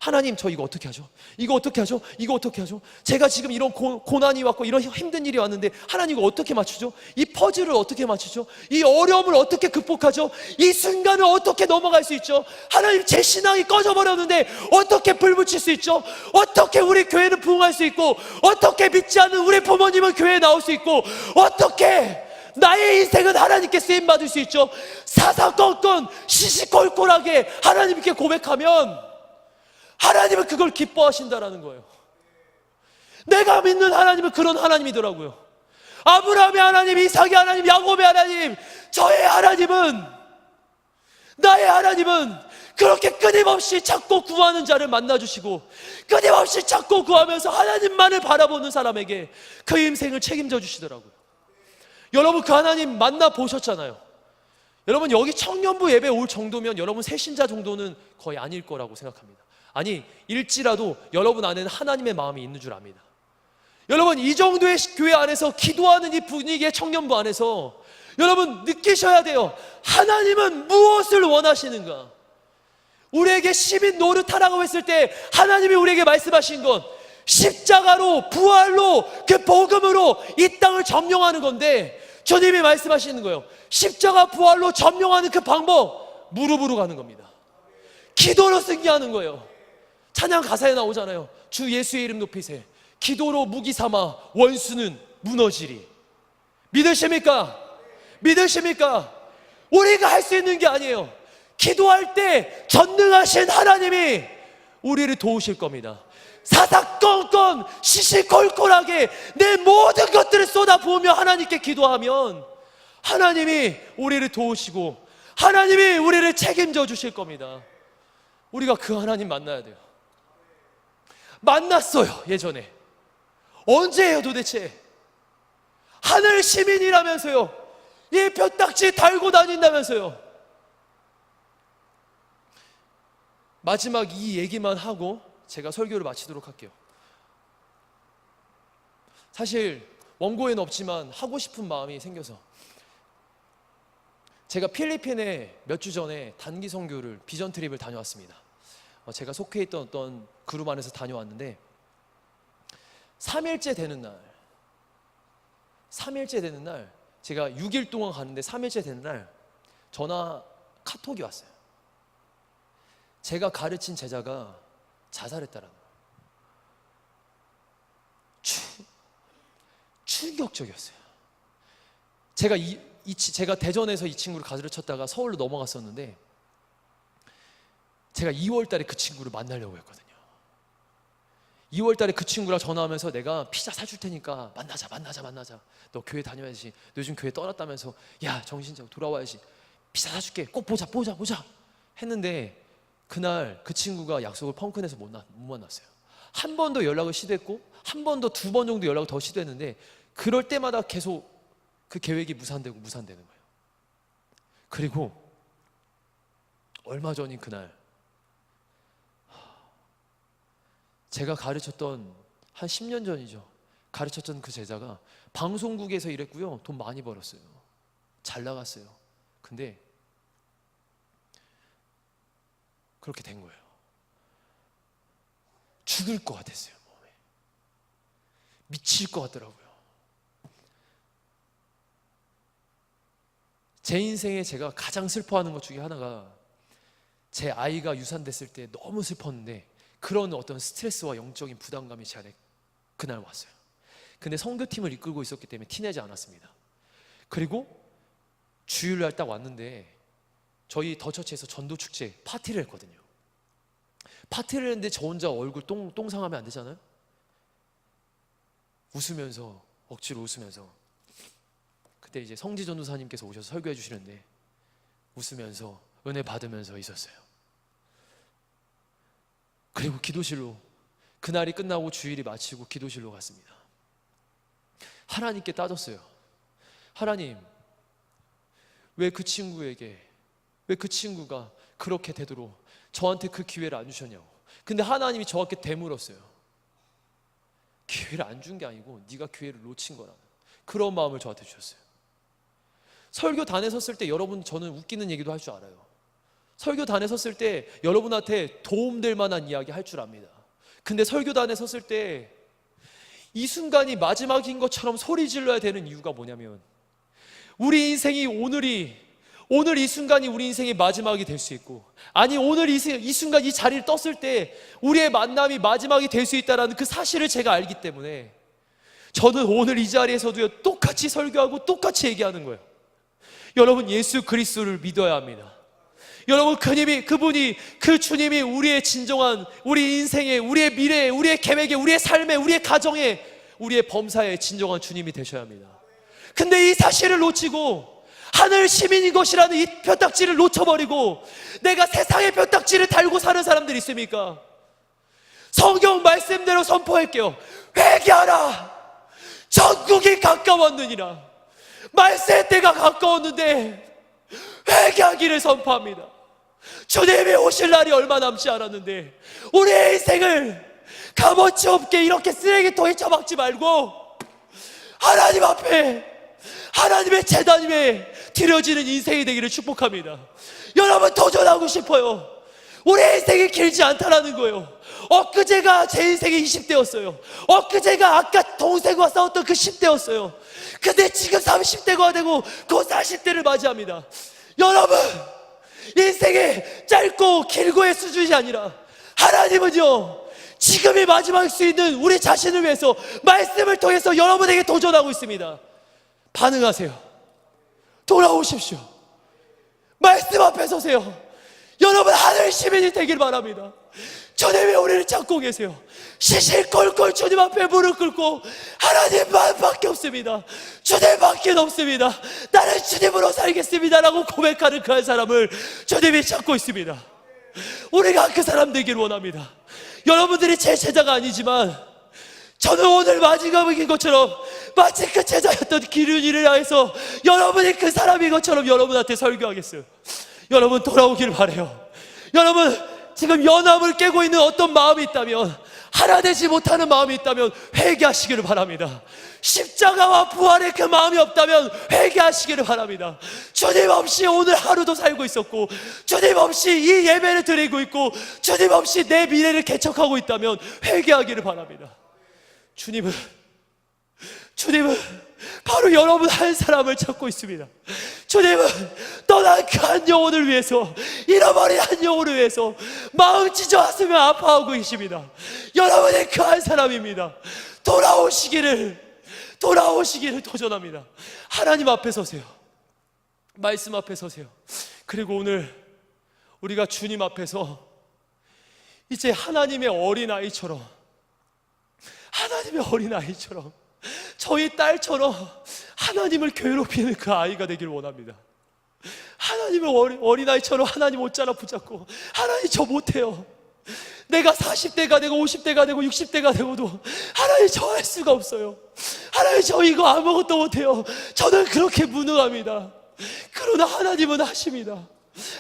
하나님 저 이거 어떻게 하죠? 이거 어떻게 하죠? 이거 어떻게 하죠? 제가 지금 이런 고난이 왔고 이런 힘든 일이 왔는데 하나님 이거 어떻게 맞추죠? 이 퍼즐을 어떻게 맞추죠? 이 어려움을 어떻게 극복하죠? 이 순간을 어떻게 넘어갈 수 있죠? 하나님 제 신앙이 꺼져버렸는데 어떻게 불 붙일 수 있죠? 어떻게 우리 교회는 부흥할 수 있고, 어떻게 믿지 않는 우리 부모님은 교회에 나올 수 있고, 어떻게 나의 인생은 하나님께 쓰임받을 수 있죠? 사사건건 시시콜콜하게 하나님께 고백하면 하나님은 그걸 기뻐하신다라는 거예요. 내가 믿는 하나님은 그런 하나님이더라고요. 아브라함의 하나님, 이삭의 하나님, 야곱의 하나님, 저의 하나님은, 나의 하나님은 그렇게 끊임없이 찾고 구하는 자를 만나주시고, 끊임없이 찾고 구하면서 하나님만을 바라보는 사람에게 그 인생을 책임져 주시더라고요. 여러분 그 하나님 만나보셨잖아요. 여러분 여기 청년부 예배 올 정도면 여러분 새신자 정도는 거의 아닐 거라고 생각합니다. 아니 일지라도 여러분 안에는 하나님의 마음이 있는 줄 압니다. 여러분 이 정도의 교회 안에서 기도하는 이 분위기의 청년부 안에서 여러분 느끼셔야 돼요. 하나님은 무엇을 원하시는가? 우리에게 시민 노릇하라고 했을 때 하나님이 우리에게 말씀하신 건 십자가로, 부활로, 그 복음으로 이 땅을 점령하는 건데, 주님이 말씀하시는 거예요. 십자가 부활로 점령하는 그 방법, 무릎으로 가는 겁니다. 기도로 승리하는 거예요. 찬양 가사에 나오잖아요. 주 예수의 이름 높이세, 기도로 무기 삼아 원수는 무너지리. 믿으십니까? 믿으십니까? 우리가 할 수 있는 게 아니에요. 기도할 때 전능하신 하나님이 우리를 도우실 겁니다. 사사건건 시시콜콜하게 내 모든 것들을 쏟아부으며 하나님께 기도하면 하나님이 우리를 도우시고 하나님이 우리를 책임져 주실 겁니다. 우리가 그 하나님 만나야 돼요. 만났어요. 예전에. 언제예요 도대체? 하늘 시민이라면서요. 이 볕딱지 달고 다닌다면서요. 마지막 이 얘기만 하고 제가 설교를 마치도록 할게요. 사실 원고에는 없지만 하고 싶은 마음이 생겨서 제가 필리핀에 몇 주 전에 단기 선교를 비전 트립을 다녀왔습니다. 제가 속해 있던 어떤 그룹 안에서 다녀왔는데 3일째 되는 날 제가 6일 동안 가는데 3일째 되는 날 전화 카톡이 왔어요. 제가 가르친 제자가 자살했다라는 거예요. 충격적이었어요. 제가 대전에서 이 친구를 가르쳤다가 서울로 넘어갔었는데 제가 2월 달에 그 친구를 만나려고 했거든요. 2월 달에 그 친구랑 전화하면서 내가 피자 사줄 테니까 만나자. 너 교회 다녀야지. 너 요즘 교회 떠났다면서. 야, 정신 차리고 돌아와야지. 피자 사줄게. 꼭 보자 했는데 그날 그 친구가 약속을 펑크내서 못 만났어요. 한 번 더 연락을 시도했고 한 번 더 2번 정도 연락을 더 시도했는데 그럴 때마다 계속 그 계획이 무산되는 거예요. 그리고 얼마 전인 그날 제가 가르쳤던 한 10년 전이죠. 가르쳤던 그 제자가 방송국에서 일했고요. 돈 많이 벌었어요. 잘 나갔어요. 근데 그렇게 된 거예요. 죽을 것 같았어요. 몸에. 미칠 것 같더라고요. 제 인생에 제가 가장 슬퍼하는 것 중에 하나가 제 아이가 유산됐을 때 너무 슬펐는데 그런 어떤 스트레스와 영적인 부담감이 제 안에 그날 왔어요. 근데 선교팀을 이끌고 있었기 때문에 티내지 않았습니다. 그리고 주일날 딱 왔는데 저희 더처치에서 전도축제 파티를 했거든요. 파티를 했는데 저 혼자 얼굴 똥상하면 안 되잖아요. 웃으면서, 억지로 웃으면서, 그때 이제 성지 전도사님께서 오셔서 설교해 주시는데 웃으면서 은혜 받으면서 있었어요. 그리고 기도실로, 그날이 끝나고 주일이 마치고 기도실로 갔습니다. 하나님께 따졌어요. 하나님, 왜 그 친구가 그렇게 되도록 저한테 그 기회를 안 주셨냐고. 근데 하나님이 저한테 되물었어요. 기회를 안 준 게 아니고 네가 기회를 놓친 거라는 그런 마음을 저한테 주셨어요. 설교단에 섰을 때 여러분, 저는 웃기는 얘기도 할 줄 알아요. 설교단에 섰을 때 여러분한테 도움될 만한 이야기 할 줄 압니다. 근데 설교단에 섰을 때 이 순간이 마지막인 것처럼 소리 질러야 되는 이유가 뭐냐면 우리 인생이 오늘 이 순간이 우리 인생의 마지막이 될 수 있고, 아니 오늘 이 순간 이 자리를 떴을 때 우리의 만남이 마지막이 될 수 있다는 그 사실을 제가 알기 때문에 저는 오늘 이 자리에서도요 똑같이 설교하고 똑같이 얘기하는 거예요. 여러분, 예수 그리스도를 믿어야 합니다. 여러분, 그분이, 그 주님이 우리의 진정한, 우리 인생의, 우리의 미래에, 우리의 계획에, 우리의 삶에, 우리의 가정에, 우리의 범사에 진정한 주님이 되셔야 합니다. 근데 이 사실을 놓치고 하늘 시민인 것이라는 이 뼈딱지를 놓쳐버리고 내가 세상의 뼈딱지를 달고 사는 사람들이 있습니까? 성경 말씀대로 선포할게요. 회개하라, 천국이 가까웠느니라. 말세의 때가 가까웠는데 회개하기를 선포합니다. 주님이 오실 날이 얼마 남지 않았는데 우리의 인생을 값어치 없게 이렇게 쓰레기통에 처박지 말고 하나님 앞에, 하나님의 제단 위에 드려지는 인생이 되기를 축복합니다. 여러분, 도전하고 싶어요. 우리의 인생이 길지 않다라는 거예요. 엊그제가 제 인생의 20대였어요. 엊그제가 아까 동생과 싸웠던 그 10대였어요. 근데 지금 30대가 되고 곧 40대를 맞이합니다. 여러분, 인생의 짧고 길고의 수준이 아니라 하나님은요 지금이 마지막일 수 있는 우리 자신을 위해서 말씀을 통해서 여러분에게 도전하고 있습니다. 반응하세요. 돌아오십시오. 말씀 앞에 서세요. 여러분, 하늘 시민이 되길 바랍니다. 주님이 우리를 찾고 계세요. 시실콜콜 주님 앞에 무릎 꿇고 하나님만밖에 없습니다, 주님밖에 없습니다, 나는 주님으로 살겠습니다 라고 고백하는 그 한 사람을 주님이 찾고 있습니다. 우리가 그 사람 되길 원합니다. 여러분들이 제 제자가 아니지만 저는 오늘 마지막인 것처럼 마치 그 제자였던 기륜이를 향해서 여러분이 그 사람인 것처럼 여러분한테 설교하겠어요. 여러분, 돌아오길 바라요. 여러분, 지금 연합을 깨고 있는 어떤 마음이 있다면, 하나 되지 못하는 마음이 있다면 회개하시기를 바랍니다. 십자가와 부활의 그 마음이 없다면 회개하시기를 바랍니다. 주님 없이 오늘 하루도 살고 있었고, 주님 없이 이 예배를 드리고 있고, 주님 없이 내 미래를 개척하고 있다면 회개하기를 바랍니다. 주님은 바로 여러분 한 사람을 찾고 있습니다. 주님은 떠난 그 한 영혼을 위해서, 잃어버린 한 영혼을 위해서 마음 찢어 왔으며 아파하고 계십니다. 여러분의 그 한 사람입니다. 돌아오시기를 도전합니다. 하나님 앞에 서세요. 말씀 앞에 서세요. 그리고 오늘 우리가 주님 앞에서 이제 하나님의 어린아이처럼, 저희 딸처럼 하나님을 괴롭히는 그 아이가 되기를 원합니다. 하나님의 어린아이처럼 하나님 옷자락 붙잡고, 하나님 저 못해요, 내가 40대가 되고 50대가 되고 60대가 되고도 하나님 저 할 수가 없어요, 하나님 저 이거 아무것도 못해요, 저는 그렇게 무능합니다. 그러나 하나님은 하십니다.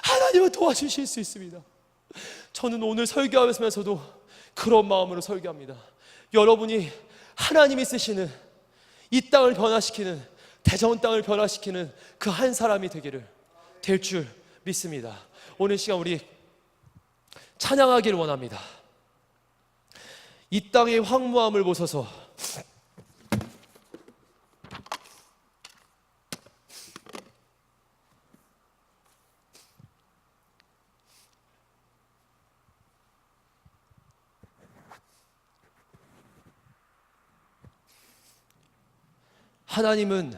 하나님은 도와주실 수 있습니다. 저는 오늘 설교하면서도 그런 마음으로 설교합니다. 여러분이 하나님이 쓰시는 이 땅을 변화시키는, 대전 땅을 변화시키는 그 한 사람이 될 줄 믿습니다. 오늘 시간 우리 찬양하기를 원합니다. 이 땅의 황무함을 보소서. 하나님은,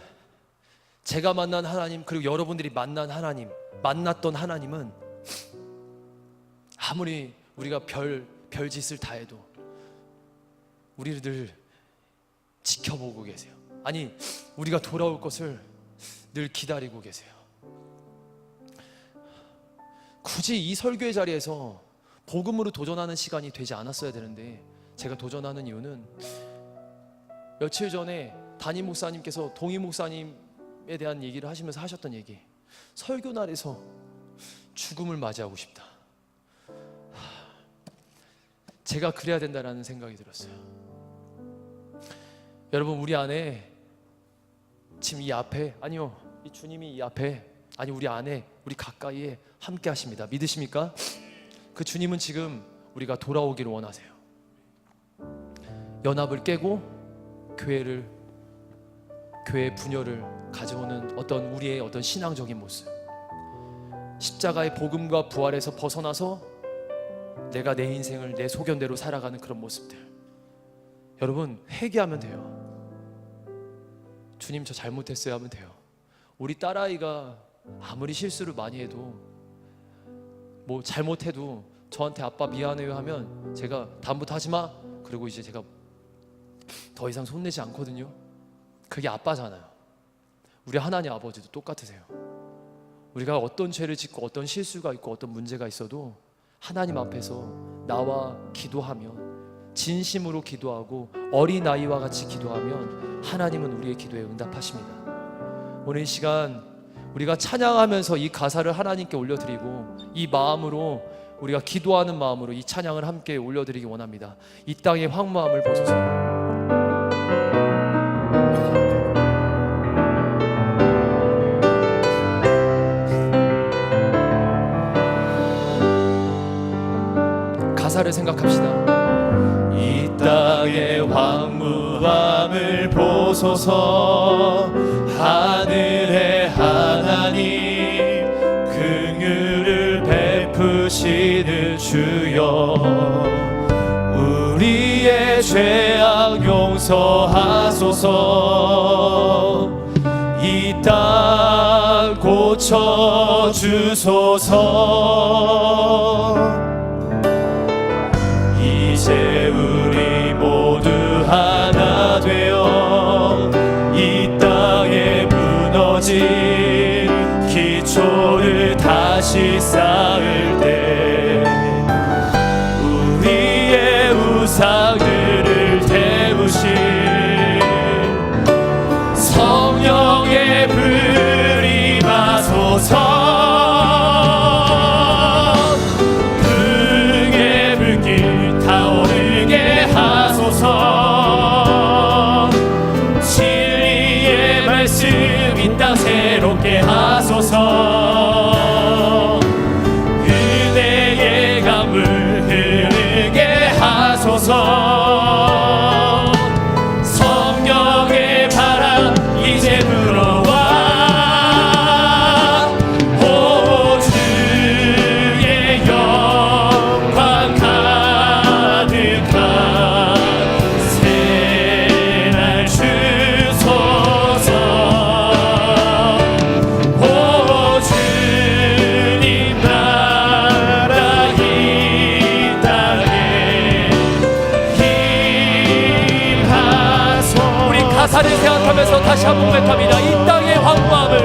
제가 만난 하나님, 그리고 여러분들이 만났던 하나님은 아무리 우리가 별짓을 다 해도 우리를 늘 지켜보고 계세요. 아니, 우리가 돌아올 것을 늘 기다리고 계세요. 굳이 이 설교의 자리에서 복음으로 도전하는 시간이 되지 않았어야 되는데, 제가 도전하는 이유는 며칠 전에 담임 목사님께서 동희 목사님에 대한 얘기를 하시면서 하셨던 얘기, 설교 날에서 죽음을 맞이하고 싶다. 제가 그래야 된다라는 생각이 들었어요. 여러분, 우리 안에 지금 이 앞에, 아니요, 이 주님이 이 앞에, 아니 우리 안에, 우리 가까이에 함께 하십니다. 믿으십니까? 그 주님은 지금 우리가 돌아오기를 원하세요. 연합을 깨고 교회 분열을 가져오는 어떤 우리의 어떤 신앙적인 모습, 십자가의 복음과 부활에서 벗어나서 내가 내 인생을 내 소견대로 살아가는 그런 모습들, 여러분 회개하면 돼요. 주님 저 잘못했어요 하면 돼요. 우리 딸아이가 아무리 실수를 많이 해도, 뭐 잘못해도 저한테 아빠 미안해요 하면 제가 다음부터 하지마, 그리고 이제 제가 더 이상 손내지 않거든요. 그게 아빠잖아요. 우리 하나님 아버지도 똑같으세요. 우리가 어떤 죄를 짓고 어떤 실수가 있고 어떤 문제가 있어도 하나님 앞에서 나와 기도하면, 진심으로 기도하고 어린아이와 같이 기도하면 하나님은 우리의 기도에 응답하십니다. 오늘 이 시간 우리가 찬양하면서 이 가사를 하나님께 올려드리고, 이 마음으로 우리가 기도하는 마음으로 이 찬양을 함께 올려드리기 원합니다. 이 땅의 황무함을 보소서. 가사를 생각합시다. 이 땅의 황무함을 보소서. 하늘의 하나님, 긍휼을 베푸시는 주여, 우리의 죄악 용서하소서. 이 땅 고쳐주소서. 이제 우리 모두 하나 되어 이 땅에 무너진 기초를 다시 쌓을 때, 우리의 우상들을 태우신 성령의 불이 임하소서. 불 다시 한번 고백합니다. 이 땅의 황무함을,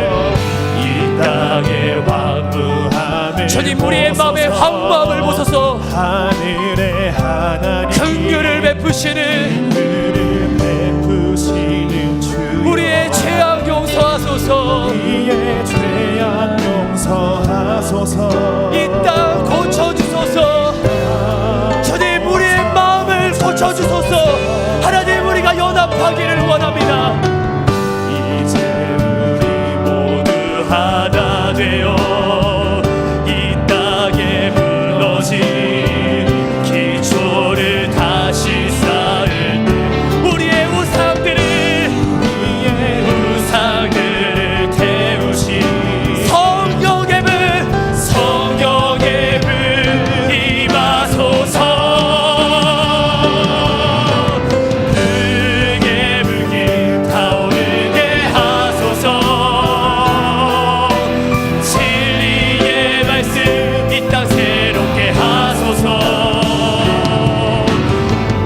이 땅의 황무함을 주님 우리의 마음의 황무함을 보소서. 하늘의 하나님 긍휼을 베푸시는 긍휼을 베푸시는 주 우리의 죄악 용서하소서. 우리의 죄악 용서하소서. 이 땅 고쳐주소서. 주님 우리의 마음을 고쳐주소서. 하나님 우리가 연합하기를 원합니다. 이제 우리 모두 하나 되어 이 땅에 무너진 기초를 다시 쌓을 때 우리의 우상들을 태우시 성령의 불 성령의 불 임하소서. 크게 불길 타오르게 하소서. 진리의 말씀 이 땅 새롭게 하소서.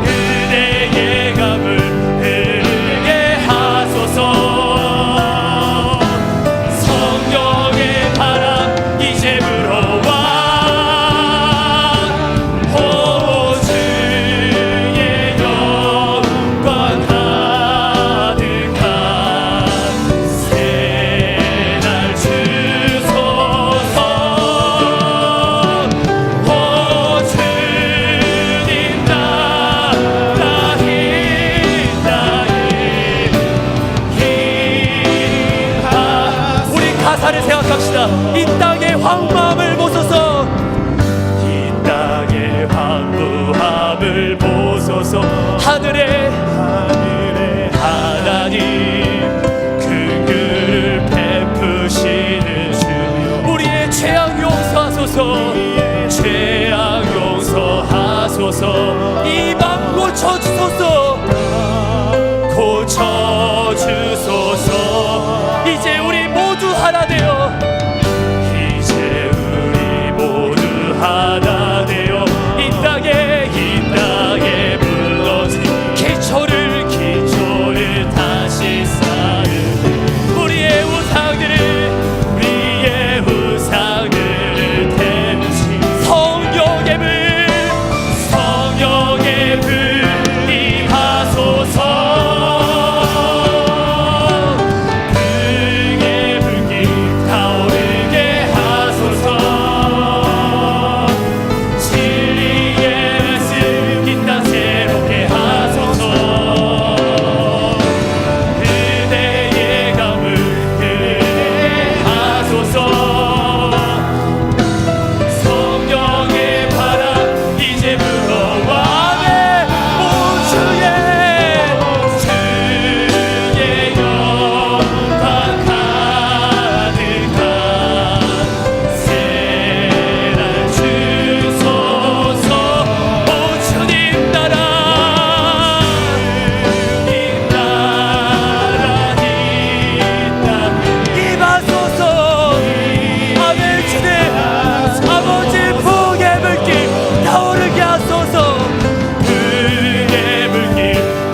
은혜의 강물 흐르게 하소서. 성령의 바람 이제 불어와 오 주의 영광 가득한 새날 주소서. 오 주님 나라 힘 우리 가사를 생각합시다. 이 땅의 황무함을 보소서. 이 땅의 황무함을 보소서. 하늘의 하나님 긍휼을 베푸시는 주여 우리의 죄악 용서하소서. 죄악 용서하소서. 이 맘 고쳐주소서. 고쳐주소서. 이제 우리 모두 하나 되어 이제 우리 모두 하나 되어 이 땅에 무너진 기초를 다시 쌓을 우리의 우상들을 태우시 성령의 불 성령의 불 임하소서. 크게 불길 타오르게 하소서. 진리의 말씀 이 땅 새롭게 하소서. 은혜의 강물 흐르게 하소서. 성령의 바람 이제 불어와 오 주의 영광 가득한 새날 주소서. 오 주님 나라 임하소서. 아멘. 주님 아버지 풍의 물길 타오르게 하소서. 크게 불길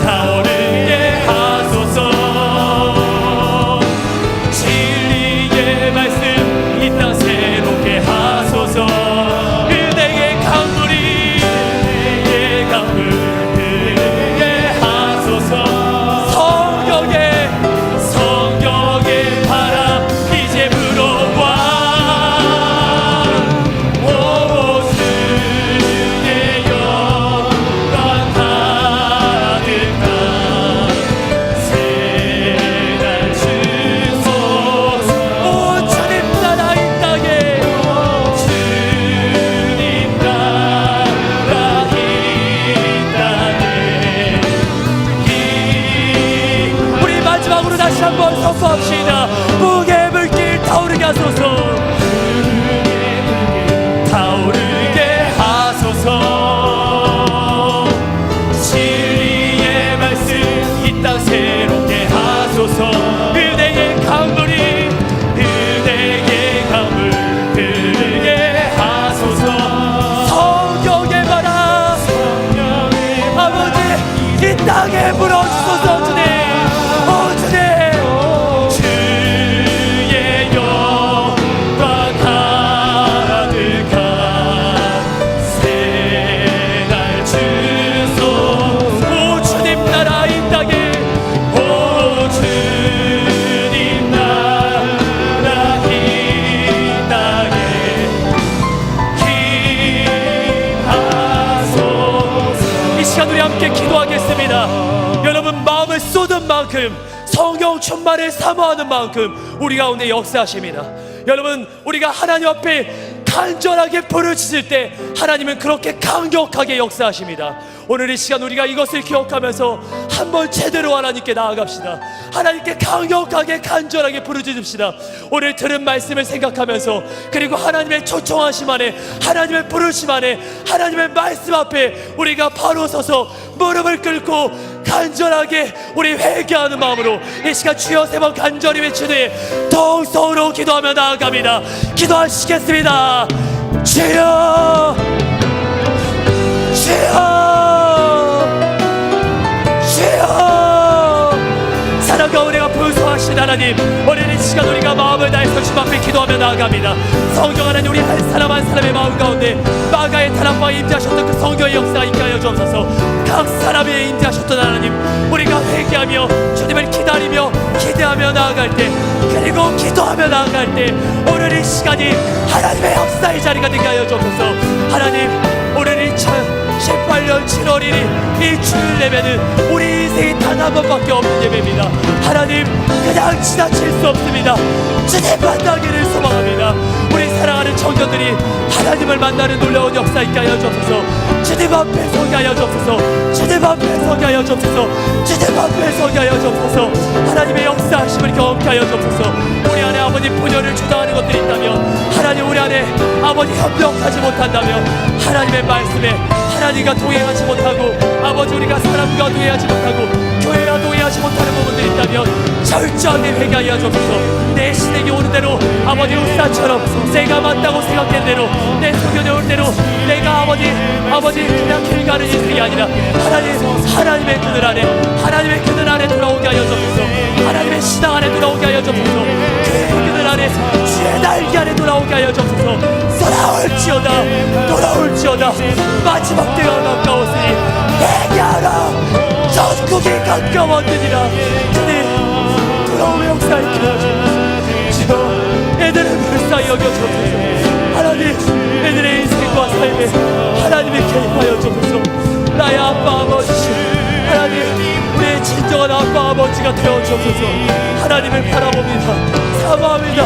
타오르게 하소서. 진리의 말씀 이 땅 새롭게 하소서. 은혜의 강물 흐르게 하소서. 성령의 바람 이제 불어와 오 주의 영광 가득한 새날 주소서. 오 주님 나라 이 땅에 주님 나라 이 땅에 우리 마지막으로 다시 한번 선포합시다. 풍의 물길 타오르게 하소서. 타오르게 하소서. 진리의 말씀 이 땅 새롭게 하소서. 은혜의 강물 흐르게 하소서. 성령의 바람 아버지 이 땅에 불어주소서. 주님 오 주님 시간 우리 함께 기도하겠습니다. 여러분, 마음을 쏟은 만큼, 성령 충만을 사모하는 만큼 우리 가운데 역사하십니다. 여러분, 우리가 하나님 앞에 간절하게 부르짖을 때 하나님은 그렇게 강력하게 역사하십니다. 오늘 이 시간 우리가 이것을 기억하면서 한번 제대로 하나님께 나아갑시다. 하나님께 강력하게 간절하게 부르짖읍시다. 오늘 들은 말씀을 생각하면서, 그리고 하나님의 초청하심 안에, 하나님의 부르심 안에, 하나님의 말씀 앞에 우리가 바로 서서 무릎을 꿇고 간절하게 우리 회개하는 마음으로 이 시간 주여 세 번 간절히 외치되 더욱 서로 기도하며 나아갑니다. 기도하시겠습니다. 주여, 주여, 주여. 사랑과 은혜가 풍성하신 하나님, 오늘 이 시간 우리가 마음을 다해서 주님 앞에 기도하며 나아갑니다. 성령 하나님, 우리 한 사람 한 사람의 마음 가운데 마가의 타락과 임재하셨던 그 성령의 역사가 있게 하여 주옵소서. 각 사람에 임재하셨던 하나님, 우리가 회개하며 주님을 기다리며 기대하며 나아갈 때, 그리고 기도하며 나아갈 때 오늘 이 시간이 하나님의 역사의 자리가 되게 하여 주옵소서. 하나님, 오늘 2018년 7월 1일 이 주일 예배는 우리 인생이 단 한 번밖에 없는 예배입니다. 하나님, 그냥 지나칠 수 없습니다. 주님 만나기를 소망합니다. 우리 사랑하는 청년들이 하나님을 만나는 놀라운 역사 있게 하여 주옵소서. 주님 앞에 서게 하여 주옵소서. 주님 앞에 서게 하여 주옵소서. 주님 앞에 서게 하여 주옵소서. 하나님의 역사하심을 경험케 하여 주옵소서. 우리 안에 아버지 분열을 주장하는 것들이 있다면, 하나님 우리 안에 아버지 협력하지 못한다면, 하나님의 말씀에 하나님과 동행하지 못하고, 아버지 우리가 사람과 동행하지 못하고 교회와 동행하지 못하는 부분들이 있다면 철저하게 회개하여 주옵소서. 내 신에게 오는 대로, 아버지 울사처럼 내가 맞다고 생각된 대로, 내 소견에 올 대로 내가 아버지 그냥 길 가는 인생이 아니라 하나님의 그늘 안에, 하나님의 그늘 안에 돌아오게 하여 주옵소서. 하나님의 신앙 안에 돌아오게 하여 주옵소서. 그의 그늘 안에, 주의 날개 안에 돌아오게 하여 주옵소서. 돌아올지어다 마지막 때가 가까웠으니 회개하라, 전국이 가까웠느니라. 주님, 돌아오의 역사에 기도하시옵소서. 애들을 불쌍히 여겨주옵소서. 하나님, 애들의 인생과 삶에 하나님이 개입하여 주옵소서. 나의 아빠 아버지, 하나님, 우리의 진정한 아빠 아버지가 되어주옵소서. 하나님을 바라봅니다. 사모합니다.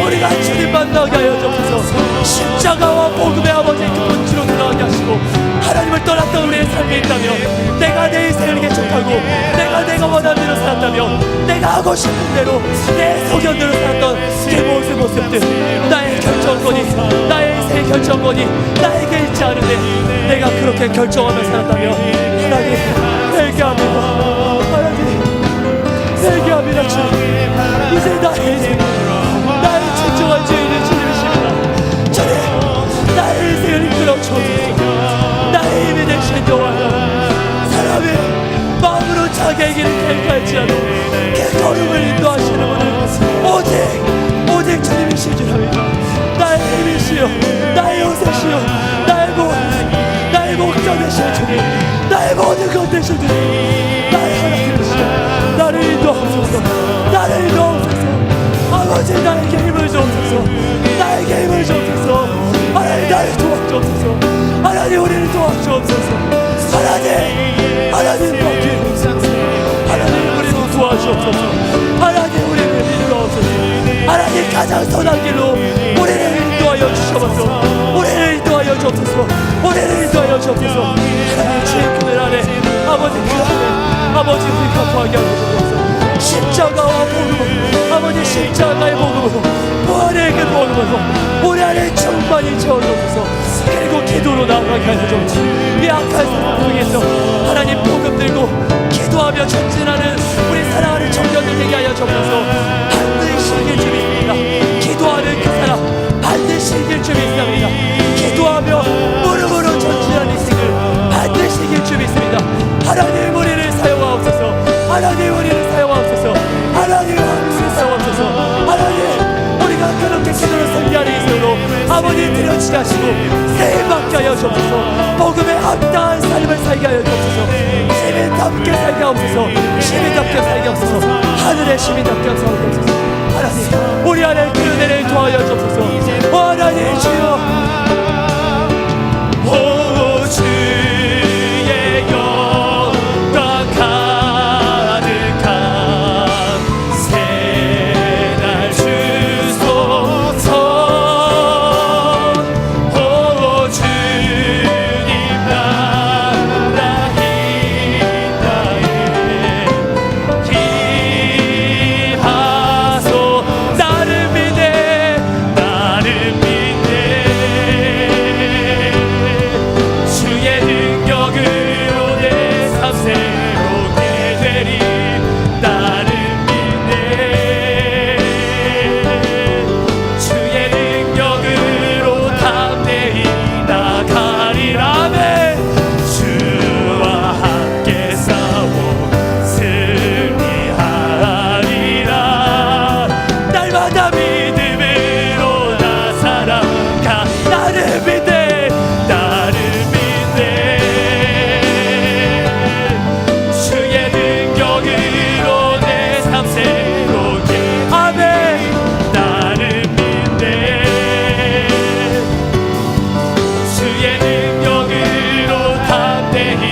우리가 주님 만나게 하여 주옵소서. 십자가와 복음의 아버지의 그 본질로 돌아가게 하시고, 하나님을 떠났던 우리의 삶이 있다면, 내가 내 인생을 개척하고 내가 원하는 대로 살았다면, 내가 하고 싶은 대로 내 소견대로 살았던 그 모습들, 나의 결정권이, 나의 인생의 결정권이 나에게 있지 않은데 내가 그렇게 결정하며 살았다면, 하나님 회개합니다. 하나님 회개합니다. 주님, 이제 나의 인생, 나의 진정한 주인은 주님이십니다. 주님, 나의 인생을 이끌어 주옵소서. 나의 힘이 되신 여호와 하나님, 사람의 마음으로 자기의 길을 계획할지라도 그 걸음을 인도하시는 분은 오직 주님이신 줄 압니다. 나의 힘이시여, 나의 요새시여, 나의 목적 되신 주님, 나의 모든 것 되신 주님, 나의 하나님이시여, 나를 인도하옵소서. 나를 인도하옵소서. 아버지, 나에게 힘을 주옵소서. 나에게 힘을 주옵소서. 하나님, 나를 도와주옵소서. 하나님, 우리를 도와주옵소서. 하나님 맡기옵소서. 하나님, 우리를 도와주옵소서. 하나님, 우리를 인도하옵소서. 하나님, 가장 선한 길로 우리를 인도하여 주셔서, 우리를 인도하여 주옵소서. 우리를 인도하여 주옵소서. 하나님, 주의 그늘 안에, 아버지 그 안에, 아버지 우리 거하게 하여 주옵소서. 십자가와 복음으로, 아버지 십자가의 복음으로, 부활의 그 복음으로 우리 안에 충만히 채워주옵소서. 그리고 기도로 나아가게 하여 주옵소서. 이 악한 세상 속에서 하나님 복음 들고 기도하며 전진하는 우리 사랑하는 청년들 되게 하여 주옵소서. 반드시 이길 줄이 있습니다. 기도하는 그 사람 반드시 이길 줄이 있습니다. 기도하며 무릎으로 전진하는 인생을 반드시 이길 줄이 있습니다. 하나님, 우리를 사용하옵소서. 하나님, 우리를 사용하옵소서. 하나님, 우리를 사용하옵소서. 하나님, 우리가 그렇게 기도를 승리하는 인생으로 아버지 들여치게 하시고 세임받게 하여 주옵소서. 복음에 합당한 삶을 살게 하여 주옵소서. 시민답게 살게 하옵소서. 시민답게 살게 하옵소서. 하늘의 시민답게 살게 하옵소서. 하나님, 우리 안에 그 은혜를 도하여 주옵소서. 하나님 주여, 오 주의 영 믿네 나를 믿네 주의 능력으로 내 삶 새롭게 아멘 나를 믿네 주의 능력으로 담대히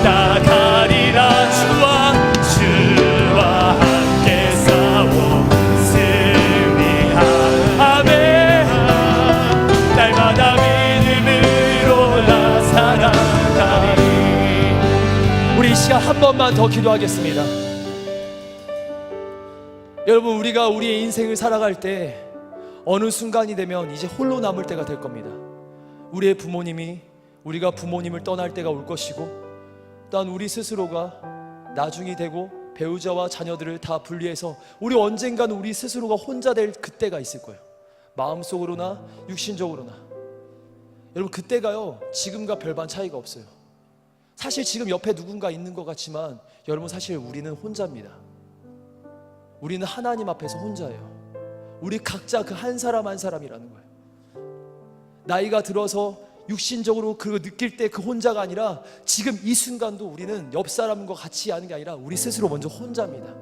나가리라 주와 함께 싸워 승리하 아멘 날마다 믿음으로 나 살아가리. 우리 이 시간 한 번만 더 기도하겠습니다. 여러분, 우리가 우리의 인생을 살아갈 때 어느 순간이 되면 이제 홀로 남을 때가 될 겁니다. 우리의 부모님이 우리가 부모님을 떠날 때가 올 것이고, 또한 우리 스스로가 나중이 되고 배우자와 자녀들을 다 분리해서 우리 언젠가는 우리 스스로가 혼자 될 그때가 있을 거예요. 마음속으로나 육신적으로나. 여러분, 그때가요 지금과 별반 차이가 없어요. 사실 지금 옆에 누군가 있는 것 같지만 여러분, 사실 우리는 혼자입니다. 우리는 하나님 앞에서 혼자예요. 우리 각자 그 한 사람 한 사람이라는 거예요. 나이가 들어서 육신적으로 그거 느낄 때 그 혼자가 아니라 지금 이 순간도 우리는 옆 사람과 같이 하는 게 아니라 우리 스스로 먼저 혼자입니다.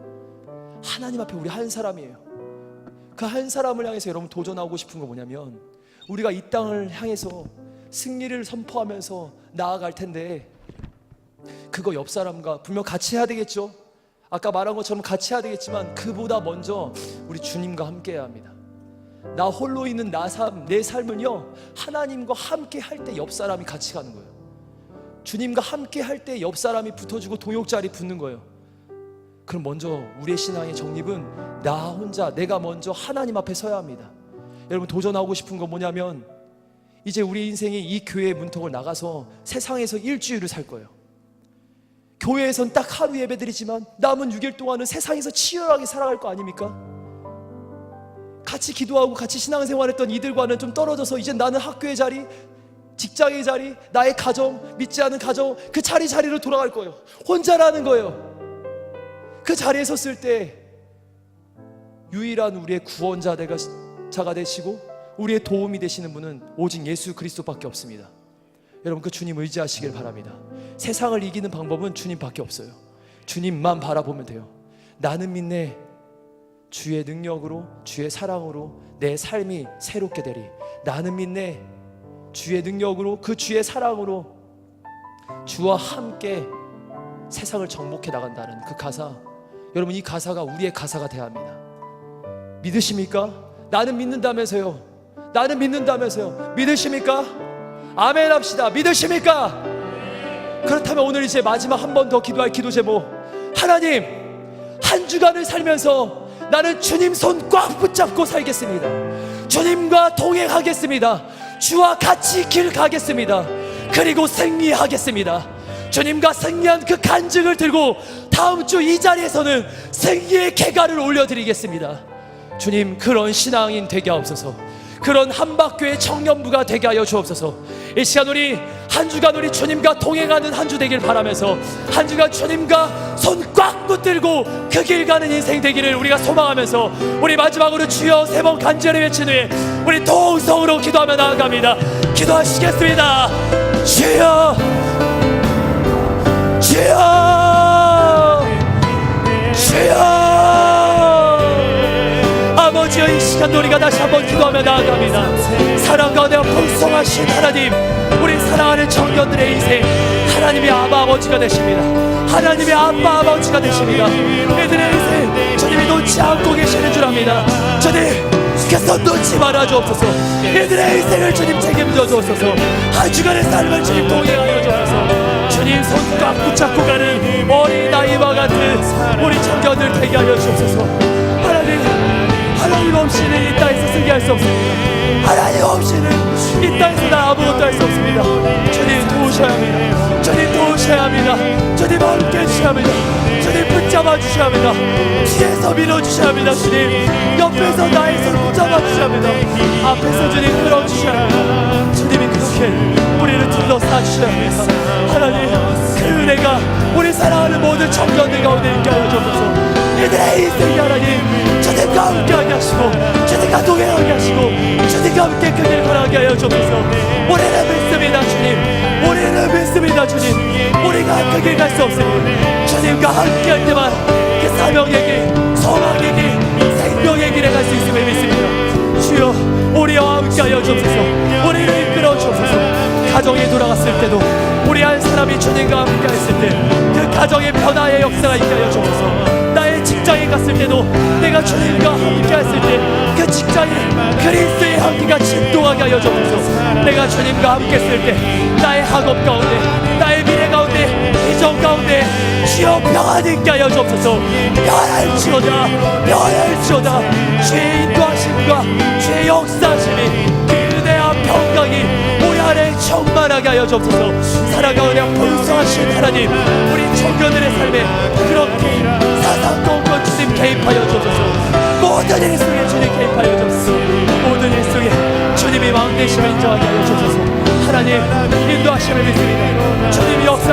하나님 앞에 우리 한 사람이에요. 그 한 사람을 향해서 여러분 도전하고 싶은 거 뭐냐면, 우리가 이 땅을 향해서 승리를 선포하면서 나아갈 텐데 그거 옆 사람과 분명 같이 해야 되겠죠. 아까 말한 것처럼 같이 해야 되겠지만 그보다 먼저 우리 주님과 함께 해야 합니다. 나 홀로 있는 내 삶은요 하나님과 함께 할 때 옆 사람이 같이 가는 거예요. 주님과 함께 할 때 옆 사람이 붙어주고 동역자리 붙는 거예요. 그럼 먼저 우리의 신앙의 정립은 나 혼자, 내가 먼저 하나님 앞에 서야 합니다. 여러분, 도전하고 싶은 건 뭐냐면, 이제 우리 인생이 이 교회의 문턱을 나가서 세상에서 일주일을 살 거예요. 교회에선 딱 하루 예배드리지만 남은 6일 동안은 세상에서 치열하게 살아갈 거 아닙니까? 같이 기도하고 같이 신앙생활했던 이들과는 좀 떨어져서 이제 나는 학교의 자리, 직장의 자리, 나의 가정, 믿지 않은 가정, 그 자리로 돌아갈 거예요. 혼자라는 거예요. 그 자리에 섰을 때 유일한 우리의 구원자가 되시고 우리의 도움이 되시는 분은 오직 예수 그리스도밖에 없습니다. 여러분, 그 주님 의지하시길 바랍니다. 세상을 이기는 방법은 주님밖에 없어요. 주님만 바라보면 돼요. 나는 믿네 주의 능력으로, 주의 사랑으로 내 삶이 새롭게 되리. 나는 믿네 주의 능력으로, 그 주의 사랑으로 주와 함께 세상을 정복해 나간다는 그 가사, 여러분, 이 가사가 우리의 가사가 돼야 합니다. 믿으십니까? 나는 믿는다면서요. 나는 믿는다면서요. 믿으십니까? 아멘 합시다. 믿으십니까? 그렇다면 오늘 이제 마지막 한 번 더 기도할 기도 제목, 하나님, 한 주간을 살면서 나는 주님 손 꽉 붙잡고 살겠습니다. 주님과 동행하겠습니다. 주와 같이 길 가겠습니다. 그리고 승리하겠습니다. 주님과 승리한 그 간증을 들고 다음 주 이 자리에서는 승리의 개가를 올려드리겠습니다. 주님, 그런 신앙인 되게 하옵소서. 그런 한박교회 청년부가 되게 하여 주옵소서. 이 시간 우리 한 주간 우리 주님과 동행하는 한 주 되길 바라면서, 한 주간 주님과 손 꽉 붙들고 그 길 가는 인생 되기를 우리가 소망하면서, 우리 마지막으로 주여 세 번 간절히 외친 후에 우리 동성으로 기도하며 나아갑니다. 기도하시겠습니다. 주여, 주여, 주여. 아버지여, 이 시간도 우리가 다시 한번 기도하며 나아갑니다. 사랑 가운데 풍성하신 하나님, 우리 사랑하는 청년들의 인생 하나님의 아바 아버지가 되십니다. 하나님의 아빠 아버지가 되십니다. 이들의 인생 주님이 놓지 않고 계시는 줄 압니다. 주님, 그 손 놓지 말아 주옵소서. 이들의 인생을 주님 책임져 주옵소서. 한 주간의 삶을 주님 동행하여 주옵소서. 주님 손 꽉 붙잡고 가는 어린아이와 같은 우리 청년들 되게 하여 주옵소서. 하나님 없이는 이 땅에서 승리할 수 없습니다. 하나님 없이는 이 땅에서 나 아무것도 할 수 없습니다. 주님 도우셔야 합니다. 주님 도우셔야 합니다. 주님 함께 해주셔야 합니다. 주님 붙잡아 주셔야 합니다. 뒤에서 밀어주셔야 합니다. 주님 옆에서 나의 손 붙잡아 주셔야 합니다. 앞에서 주님 끌어주셔야 합니다. 주님이 그렇게 우리를 둘러싸 주셔야 합니다. 하나님, 그 은혜가 우리 사랑하는 모든 청년들 가운데 있게 하여 주옵소서. 이들의 인생이 하나님 주님과 함께하게 하시고, 주님 주님과 동행하게 하시고 주님과 함께 그 길 걸어가게 하여 주옵소서. 우리는 믿습니다 주님. 우리는 믿습니다 주님. 우리가 그 길 갈 수 없으니 주님과 함께 할 때만 그 사명의 길, 소망의 길, 생명의 길에 갈 수 있음을 믿습니다. 주여 우리와 함께 하여 주옵소서. 우리를 이끌어 주옵소서. 가정에 돌아갔을 때도 우리 한 사람이 주님과 함께 했을 때 그 가정의 변화의 역사가 있게 하여 주옵소서. 나의 직장에 갔을 때도 내가 주님과 함께 했을 때 그 직장에 그리스도의 향기가 진동하게 하여 주옵소서. 내가 주님과 함께 했을 때 나의 학업 가운데, 나의 미래 가운데, 비전 가운데 주여 평안이 있게 하여 주옵소서. 평안할지어다, 평안할지어다. 주의 인도하심과 주의 역사하심이 그대한 평강이 우리 안에 충만하게 하여 주옵소서. 살아가는 풍성하신 하나님, 우리 청년들의 삶에 그렇게 사상공건 주님 개입하여 주옵소서. 모든 일 속에 주님 개입하여 주옵소서. 모든 일 속에 주님이 왕 되심을 인정하게 하여 주옵소서. 하나님 인도하심을 믿습니다. 주님이 역사